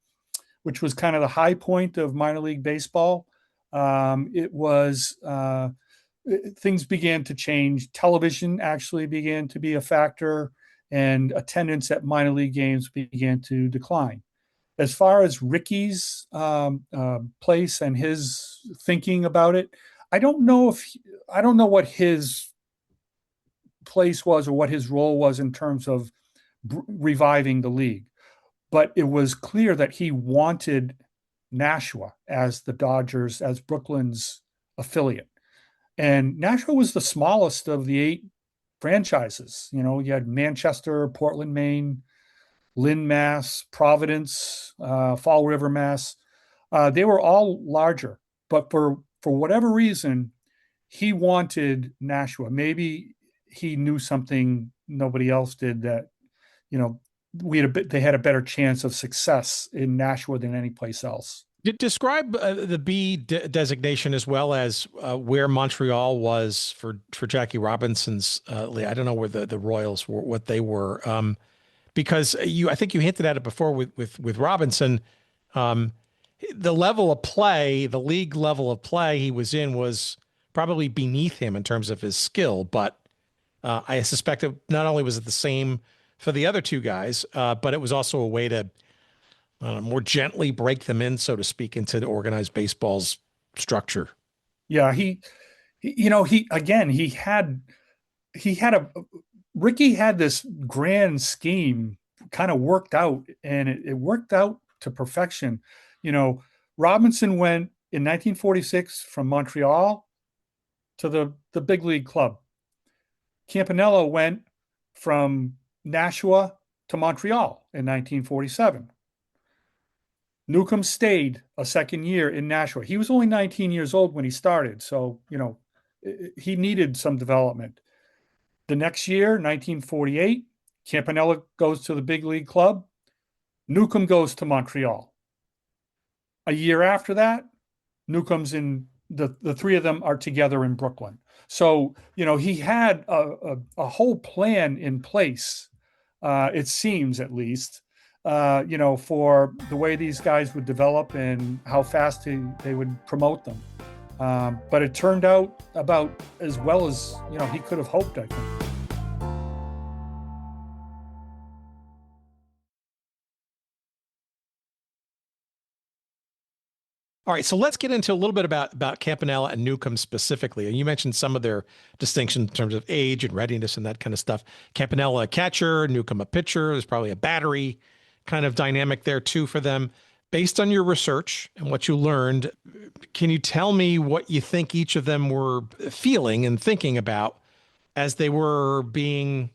which was kind of the high point of minor league baseball, things began to change. Television actually began to be a factor, and attendance at minor league games began to decline. As far as Ricky's place and his thinking about it, I don't know what his place was or what his role was in terms of reviving the league, but it was clear that he wanted Nashua as the Dodgers, as Brooklyn's affiliate. And Nashua was the smallest of the 8 franchises. You had Manchester, Portland, Maine, Lynn, Mass, Providence, Fall River, Mass. They were all larger, but for whatever reason, he wanted Nashua. Maybe he knew something nobody else did, that, they had a better chance of success in Nashua than any place else. Describe the B designation as well as where Montreal was for Jackie Robinson's. I don't know where the Royals were, what they were, because I think you hinted at it before with Robinson. The level of play, the league level of play he was in was probably beneath him in terms of his skill. But I suspect not only was it the same for the other 2 guys, but it was also a way to more gently break them in, so to speak, into the organized baseball's structure. Yeah, Ricky had this grand scheme kind of worked out, and it worked out to perfection. Robinson went in 1946 from Montreal to the big league club. Campanella went from Nashua to Montreal in 1947. Newcombe stayed a second year in Nashua. He was only 19 years old when he started, so he needed some development. The next year, 1948, Campanella goes to the big league club. Newcombe goes to Montreal. A year after that, Newcombe's in the 3 of them are together in Brooklyn. So he had a whole plan in place. It seems, at least. For the way these guys would develop and how fast they would promote them. But it turned out about as well as, he could have hoped, I think. All right, so let's get into a little bit about Campanella and Newcombe specifically. And you mentioned some of their distinctions in terms of age and readiness and that kind of stuff. Campanella a catcher, Newcombe a pitcher. There's probably a battery kind of dynamic there too for them. Based on your research and what you learned, can you tell me what you think each of them were feeling and thinking about as they were being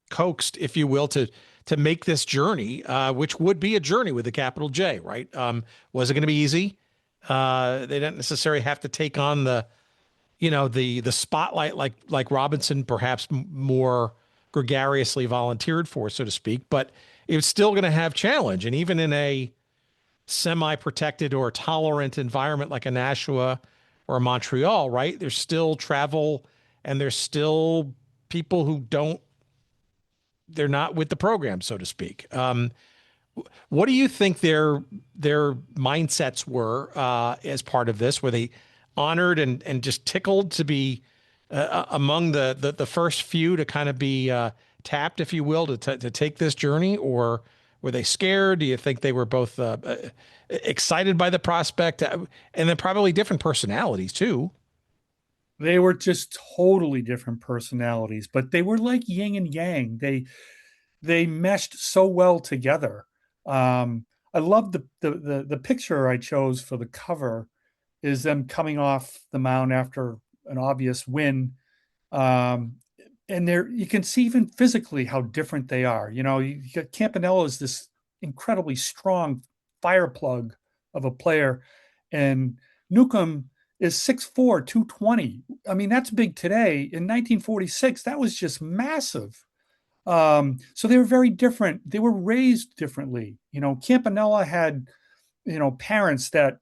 coaxed, if you will, to make this journey, which would be a journey with a capital J, right? Was it going to be easy? They didn't necessarily have to take on the spotlight like Robinson perhaps more gregariously volunteered for, so to speak, but it was still going to have challenge. And even in a semi-protected or tolerant environment like a Nashua or a Montreal, right? There's still travel and there's still people who they're not with the program, so to speak. What do you think their mindsets were as part of this? Were they honored and just tickled to be among the first few to kind of be tapped, if you will, to take this journey, or were they scared? Do you think they were both excited by the prospect, and then probably different personalities too? They were just totally different personalities, but they were like yin and yang. They meshed so well together. I love the picture I chose for the cover is them coming off the mound after an obvious win. And there you can see even physically how different they are. You got Campanella is this incredibly strong fire plug of a player, and Newcombe is 6'4", 220. I mean, that's big today. In 1946, that was just massive. So they were very different. They were raised differently. Campanella had, parents that,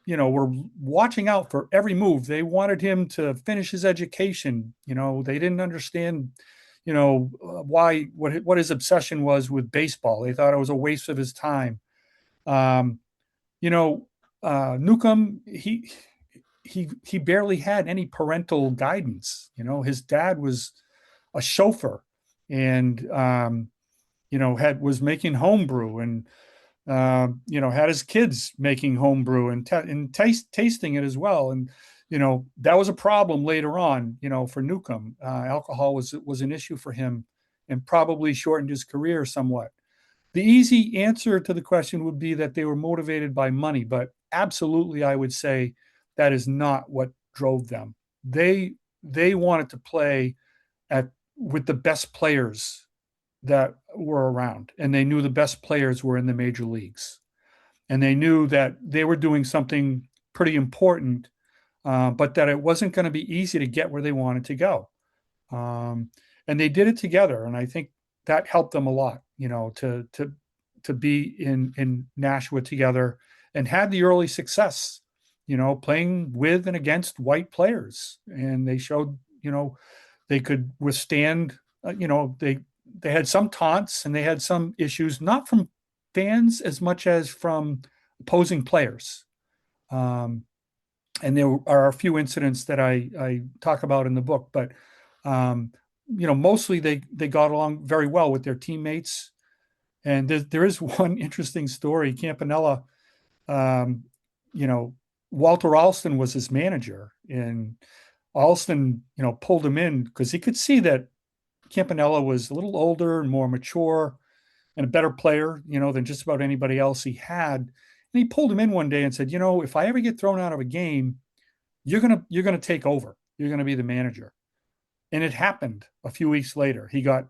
were watching out for every move. They wanted him to finish his education. They didn't understand, what his obsession was with baseball. They thought it was a waste of his time. Newcombe, he barely had any parental guidance. His dad was a chauffeur and, was making homebrew and, had his kids making homebrew and tasting it as well. And, that was a problem later on, for Newcombe. Alcohol was an issue for him and probably shortened his career somewhat. The easy answer to the question would be that they were motivated by money, but absolutely, I would say that is not what drove them. They wanted to play with the best players that were around, and they knew the best players were in the major leagues, and they knew that they were doing something pretty important, but that it wasn't going to be easy to get where they wanted to go. And they did it together, and I think that helped them a lot, to be in Nashua together and had the early success, playing with and against white players. And they showed, they could withstand, they had some taunts and they had some issues, not from fans as much as from opposing players. And there are a few incidents that I talk about in the book, but, mostly they got along very well with their teammates. And there is one interesting story. Campanella, Walter Alston was his manager, and Alston, pulled him in because he could see that Campanella was a little older and more mature and a better player, than just about anybody else he had. And he pulled him in one day and said, if I ever get thrown out of a game, you're gonna take over. You're gonna be the manager. And it happened a few weeks later. He got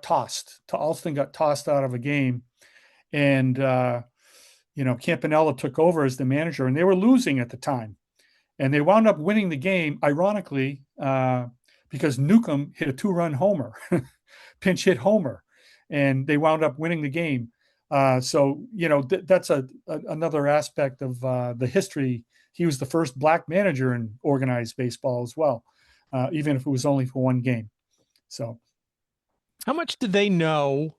tossed. Alston got tossed out of a game, and Campanella took over as the manager, and they were losing at the time, and they wound up winning the game. Ironically, because Newcombe hit a 2-run homer, pinch hit homer, and they wound up winning the game. So that's another aspect of the history. He was the first black manager in organized baseball as well, even if it was only for one game. So, how much did they know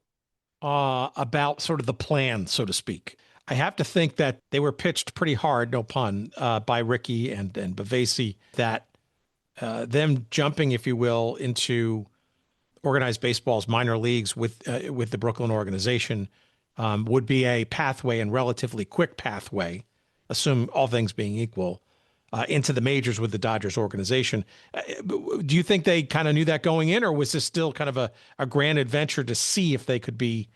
about sort of the plan, so to speak? I have to think that they were pitched pretty hard, no pun, by Ricky and Bavasi, that them jumping, if you will, into organized baseball's minor leagues with the Brooklyn organization would be a pathway, and relatively quick pathway, assume all things being equal, into the majors with the Dodgers organization. Do you think they kind of knew that going in, or was this still kind of a grand adventure to see if they could be?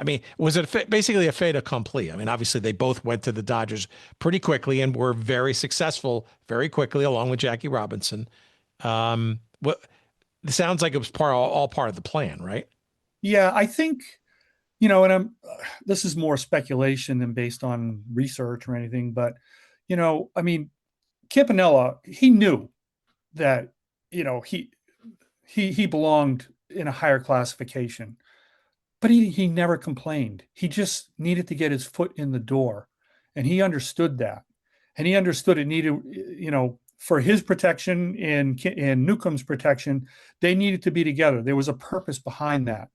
I mean, was it basically a fait accompli? I mean, obviously they both went to the Dodgers pretty quickly and were very successful very quickly, along with Jackie Robinson. It sounds like it was all part of the plan, right? Yeah, I think, and this is more speculation than based on research or anything, but, I mean, Campanella, he knew that, he belonged in a higher classification. But he never complained. He just needed to get his foot in the door. And he understood that. And he understood it needed, for his protection and Newcombe's protection, they needed to be together. There was a purpose behind that.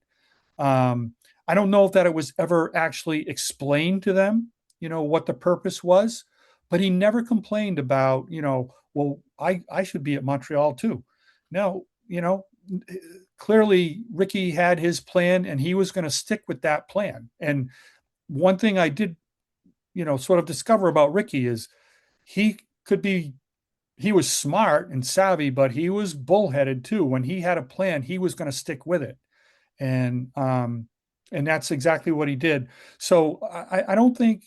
I don't know if that it was ever actually explained to them, what the purpose was, but he never complained about, well, I should be at Montreal too. Now, clearly Ricky had his plan and he was going to stick with that plan. And one thing I did, sort of discover about Ricky is he was smart and savvy, but he was bullheaded too. When he had a plan, he was going to stick with it. And that's exactly what he did. So I don't think,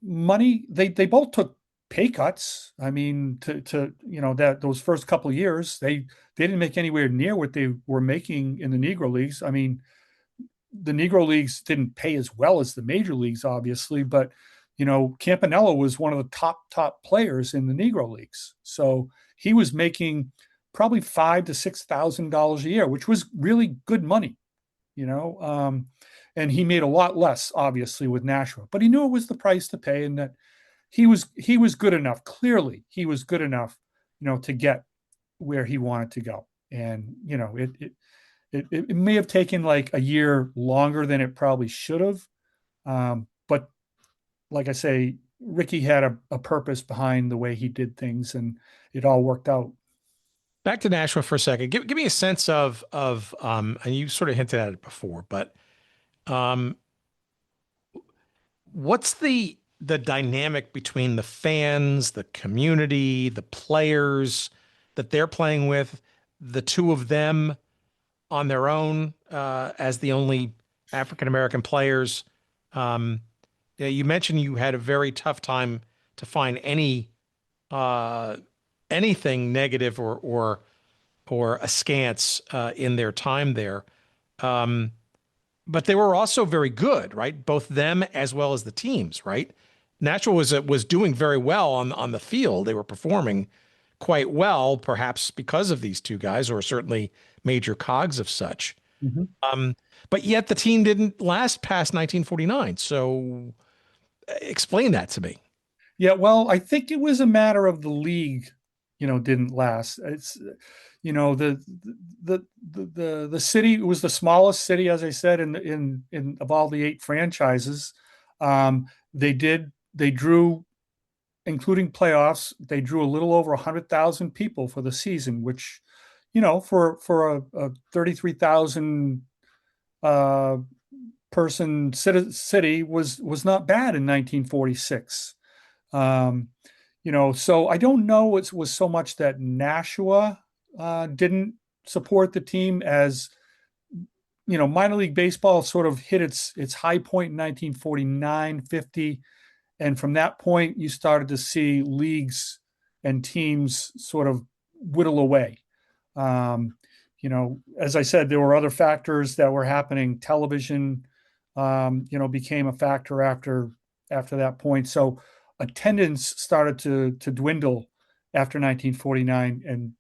money, they both took pay cuts. I mean, to that those first couple of years, they didn't make anywhere near what they were making in the Negro Leagues. I mean, the Negro Leagues didn't pay as well as the major leagues, obviously, but Campanella was one of the top players in the Negro Leagues. So he was making probably $5,000 to $6,000 a year, which was really good money, and he made a lot less, obviously, with Nashua, but he knew it was the price to pay, and that he was good enough. Clearly, he was good enough, to get where he wanted to go. And it may have taken like a year longer than it probably should have, but like I say, Ricky had a purpose behind the way he did things, and it all worked out. Back to Nashua for a second. Give me a sense of and you sort of hinted at it before, but what's the dynamic between the fans, the community, the players that they're playing with, the two of them on their own as the only African American players? You mentioned you had a very tough time to find anything negative or askance in their time there. But they were also very good, right? Both them as well as the teams, right? Nashua was doing very well on the field. They were performing quite well, perhaps because of these two guys, or certainly major cogs of such. Mm-hmm. But yet the team didn't last past 1949. So explain that to me. Yeah, well, I think it was a matter of the league, didn't last. It's, the city was the smallest city, as I said, in of all the 8 franchises. They drew, including playoffs, they drew a little over 100,000 people for the season, which, for a 33,000 person city was not bad in 1946. So I don't know it was so much that Nashua didn't support the team as, minor league baseball sort of hit its high point in 1949, 50. And from that point, you started to see leagues and teams sort of whittle away. As I said, there were other factors that were happening. Television, became a factor after that point. So attendance started to dwindle after 1949, and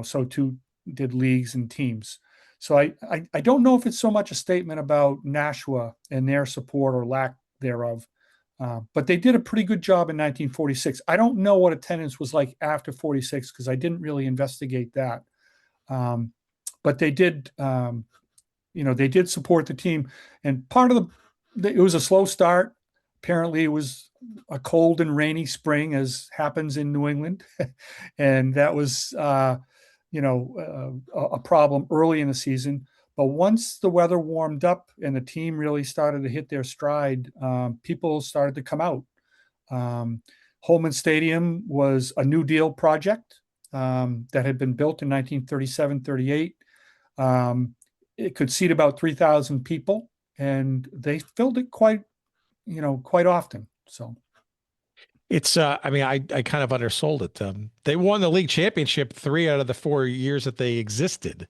so too did leagues and teams. So I don't know if it's so much a statement about Nashua and their support or lack thereof, but they did a pretty good job in 1946. I don't know what attendance was like after 46 because I didn't really investigate that, but they did. They did support the team, and part of it was a slow start. Apparently, it was a cold and rainy spring, as happens in New England, and that was, a problem early in the season. But once the weather warmed up and the team really started to hit their stride, people started to come out. Holman Stadium was a New Deal project that had been built in 1937, 38. It could seat about 3,000 people, and they filled it quite often. So it's, I kind of undersold it. They won the league championship 3 out of the 4 years that they existed.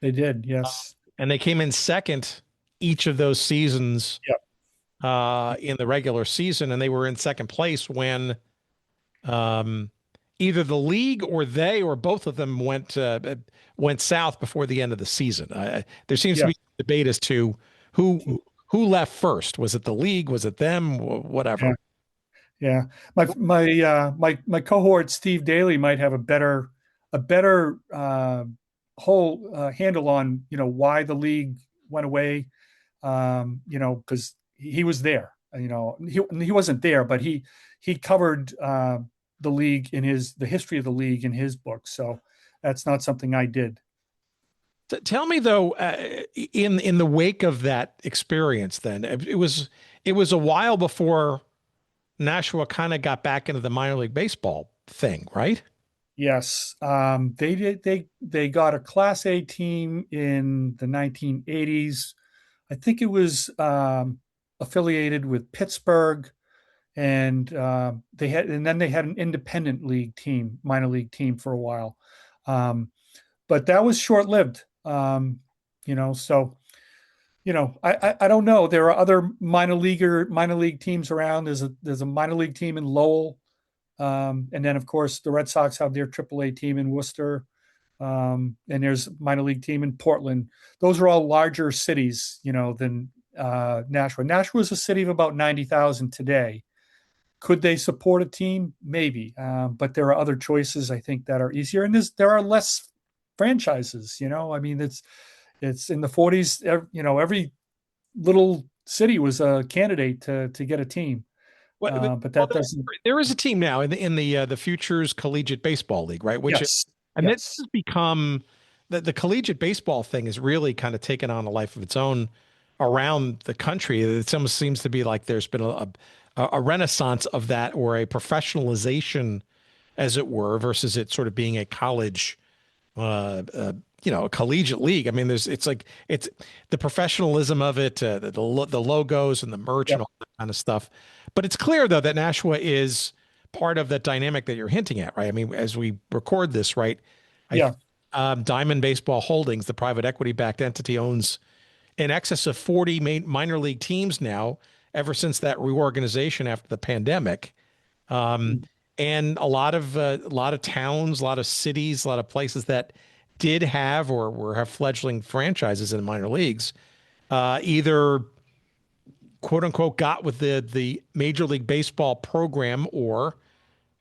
They did, yes. And they came in second each of those seasons. Yep. In the regular season, and they were in second place when either the league or they or both of them went south before the end of the season. There seems to be debate as to who left first. Was it the league? Was it them? Whatever. Yeah. My cohort Steve Daly might have a better whole handle on why the league went away. Because he was there. He wasn't there, but he covered the league the history of the league in his book. So that's not something I did. Tell me though, in the wake of that experience, then it was a while before Nashua kind of got back into the minor league baseball thing, right? Yes, they did. They got a Class A team in the 1980s. I think it was affiliated with Pittsburgh, and then they had an independent league team, minor league team for a while, but that was short lived. So I don't know. There are other minor league teams around. There's a minor league team in Lowell. And then, of course, the Red Sox have their AAA team in Worcester, and there's a minor league team in Portland. Those are all larger cities, than Nashua. Nashua is a city of about 90,000 today. Could they support a team? Maybe, but there are other choices I think that are easier, and there are less franchises. I mean, it's in the 40s. Every little city was a candidate to get a team. But that doesn't. There is a team now in the Futures Collegiate Baseball League, right? Which Yes, this has become the collegiate baseball thing has really kind of taken on a life of its own around the country. It almost seems to be like there's been a renaissance of that, or a professionalization, as it were, versus it sort of being a college, a collegiate league. I mean, it's the professionalism of it, the logos and the merch and all that kind of stuff. But it's clear though that Nashua is part of that dynamic that you're hinting at, right? I mean, as we record this, right? Diamond Baseball Holdings, the private equity-backed entity, owns in excess of 40 minor league teams now, ever since that reorganization after the pandemic. And a lot of towns, a lot of cities, a lot of places that did have or have fledgling franchises in the minor leagues, either quote unquote got with the Major League Baseball program, or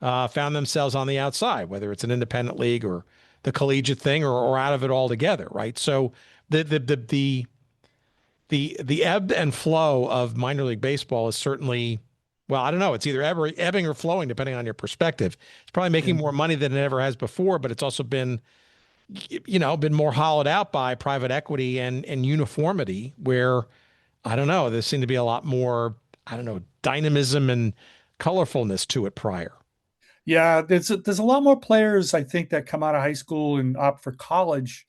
found themselves on the outside, whether it's an independent league or the collegiate thing, or out of it altogether, right? So the ebb and flow of minor league baseball is certainly, well, I don't know, it's either ebbing or flowing depending on your perspective. It's probably making more money than it ever has before, but it's also been more hollowed out by private equity and uniformity, where, I don't know, there seemed to be a lot more, dynamism and colorfulness to it prior. Yeah, there's a lot more players, I think, that come out of high school and opt for college.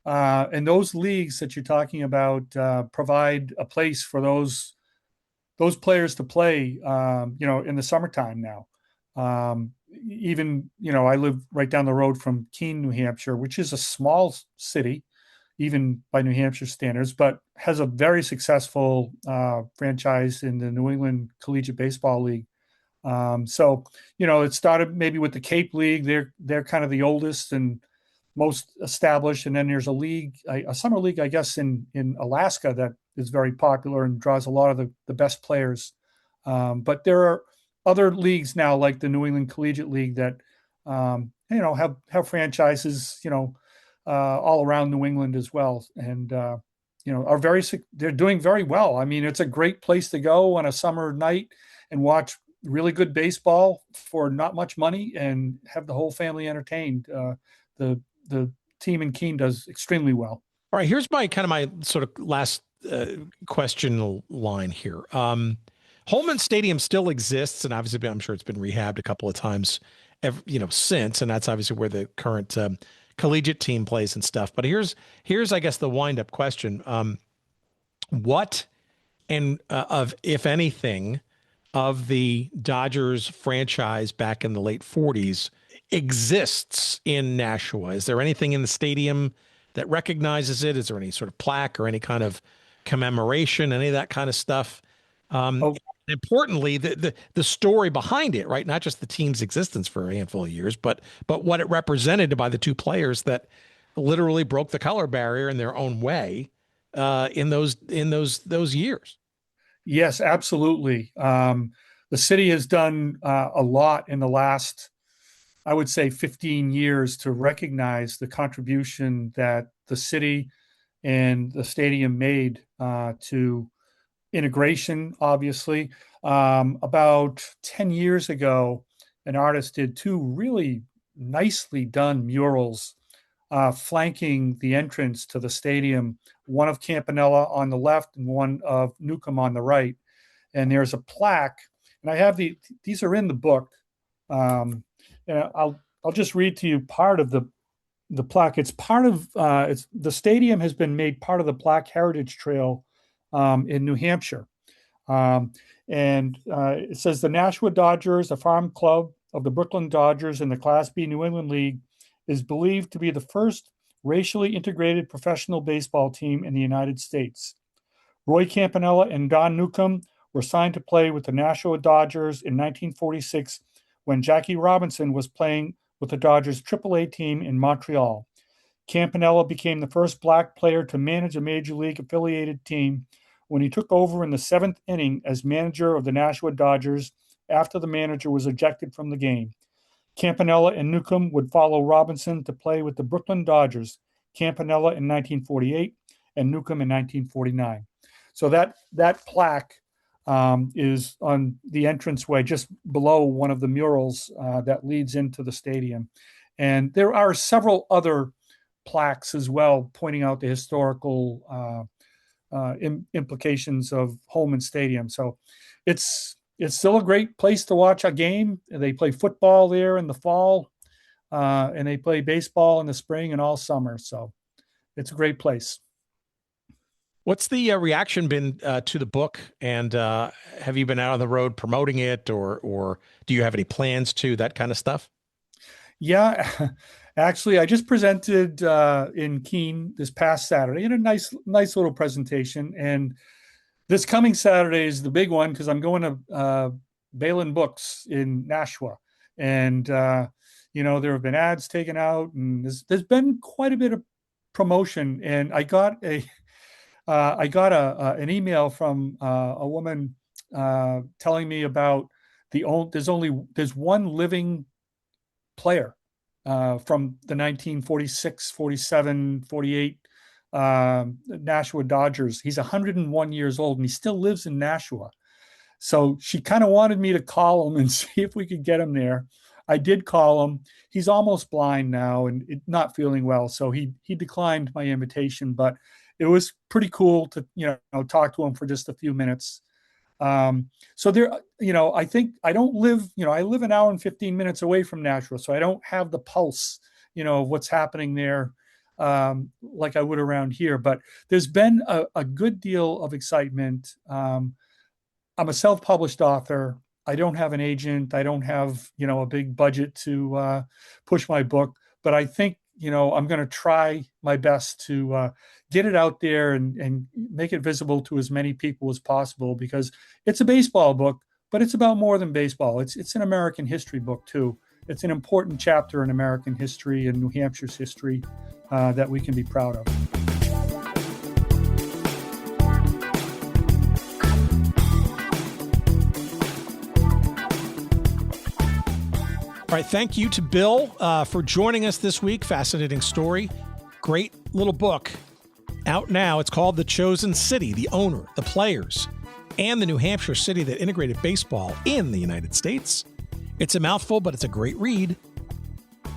And those leagues that you're talking about provide a place for those players to play, in the summertime now. I live right down the road from Keene, New Hampshire, which is a small city, even by New Hampshire standards, but has a very successful franchise in the New England Collegiate Baseball League. It started maybe with the Cape League. They're kind of the oldest and most established. And then there's a summer league, I guess, in Alaska that is very popular and draws a lot of the best players. But there are other leagues now, like the New England Collegiate League, that have franchises, all around New England as well, and they're doing very well. I mean, it's a great place to go on a summer night and watch really good baseball for not much money and have the whole family entertained. The team in Keene does extremely well. All right, here's my sort of last question line here. Holman Stadium still exists, and obviously I'm sure it's been rehabbed a couple of times, since, and that's obviously where the current collegiate team plays and stuff. But here's I guess the wind-up question: what if anything, of the Dodgers franchise back in the late 40s exists in Nashua? Is there anything in the stadium that recognizes it? Is there any sort of plaque or any kind of commemoration, any of that kind of stuff? Importantly, the story behind it, right? Not just the team's existence for a handful of years, but what it represented by the two players that literally broke the color barrier in their own way in those years. Yes, absolutely. The city has done a lot in the last, I would say, 15 years to recognize the contribution that the city and the stadium made to integration, obviously. About 10 years ago, an artist did two really nicely done murals flanking the entrance to the stadium, one of Campanella on the left and one of Newcombe on the right. And there's a plaque, and I have these are in the book. And I'll just read to you part of the plaque. It's part of the stadium has been made part of the Black Heritage Trail in New Hampshire. It says the Nashua Dodgers, a farm club of the Brooklyn Dodgers in the Class B New England League, is believed to be the first racially integrated professional baseball team in the United States. Roy Campanella and Don Newcombe were signed to play with the Nashua Dodgers in 1946 when Jackie Robinson was playing with the Dodgers AAA team in Montreal. Campanella became the first Black player to manage a major league affiliated team when he took over in the 7th inning as manager of the Nashua Dodgers after the manager was ejected from the game. Campanella and Newcombe would follow Robinson to play with the Brooklyn Dodgers, Campanella in 1948 and Newcombe in 1949. So that plaque is on the entranceway just below one of the murals that leads into the stadium. And there are several other plaques as well pointing out the historical implications of Holman Stadium. So it's still a great place to watch a game. They play football there in the fall, and they play baseball in the spring and all summer. So it's a great place. What's the reaction been to the book? And have you been out on the road promoting it, or do you have any plans to, that kind of stuff? Yeah, actually, I just presented in Keene this past Saturday in a nice little presentation. And this coming Saturday is the big one because I'm going to Balin Books in Nashua. And, there have been ads taken out, and there's been quite a bit of promotion. And I got an email from a woman telling me about there's one living player from the 1946, 47, 48 Nashua Dodgers. He's 101 years old and he still lives in Nashua. So she kind of wanted me to call him and see if we could get him there. I did call him. He's almost blind now and not feeling well. So he declined my invitation, but it was pretty cool to, talk to him for just a few minutes. So there, I think I don't live, I live an hour and 15 minutes away from Nashua. So I don't have the pulse, of what's happening there, like I would around here, but there's been a good deal of excitement. I'm a self-published author. I don't have an agent. I don't have, a big budget to push my book, but I think, I'm going to try my best to get it out there and make it visible to as many people as possible, because it's a baseball book, but it's about more than baseball. It's an American history book too. It's an important chapter in American history and New Hampshire's history that we can be proud of. All right, thank you to Bill for joining us this week. Fascinating story. Great little book out now. It's called The Chosen City, the owner, the players, and the New Hampshire city that integrated baseball in the United States. It's a mouthful, but it's a great read.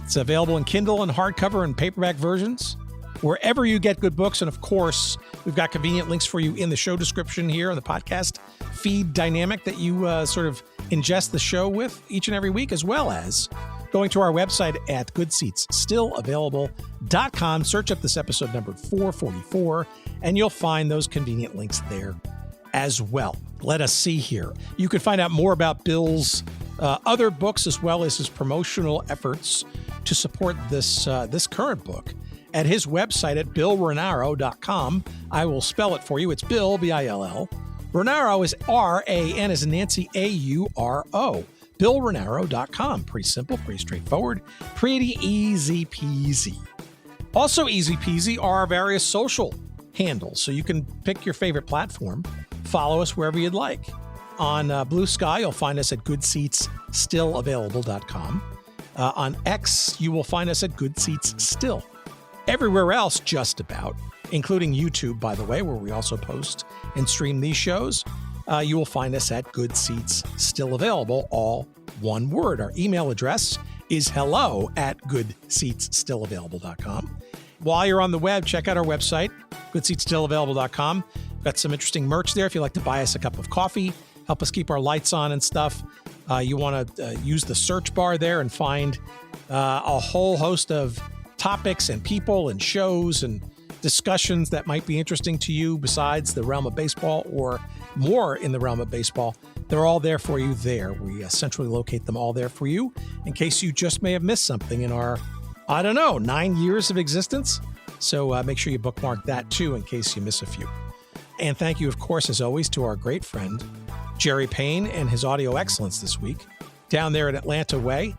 It's available in Kindle and hardcover and paperback versions, wherever you get good books. And of course, we've got convenient links for you in the show description here on the podcast feed dynamic that you sort of ingest the show with each and every week, as well as going to our website at goodseatsstillavailable.com. Search up this episode number 444, and you'll find those convenient links there as well. Let us see here. You can find out more about Bill's other books, as well as his promotional efforts to support this current book, at his website at billrenauro.com. I will spell it for you. It's Bill, B-I-L-L. Renauro is R-A-N as in Nancy, A-U-R-O. billrenauro.com. Pretty simple, pretty straightforward, pretty easy peasy. Also easy peasy are our various social handles. So you can pick your favorite platform, follow us wherever you'd like. On Blue Sky, you'll find us at goodseatsstillavailable.com. On X, you will find us at goodseatsstill. Everywhere else, just about, including YouTube, by the way, where we also post and stream these shows, you will find us at Good Seats Still Available, all one word. Our email address is hello@goodseatsstillavailable.com. While you're on the web, check out our website, goodseatsstillavailable.com. Got some interesting merch there if you'd like to buy us a cup of coffee, help us keep our lights on and stuff. You want to use the search bar there and find a whole host of topics and people and shows and discussions that might be interesting to you besides the realm of baseball or more in the realm of baseball. They're all there for you there. We centrally locate them all there for you in case you just may have missed something in our, 9 years of existence. So make sure you bookmark that too in case you miss a few. And thank you, of course, as always, to our great friend, Jerry Payne, and his audio excellence this week down there at Atlanta Way.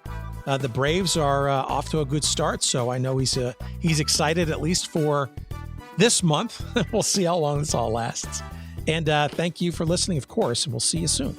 The Braves are off to a good start, so I know he's excited at least for this month. We'll see how long this all lasts. And thank you for listening, of course, and we'll see you soon.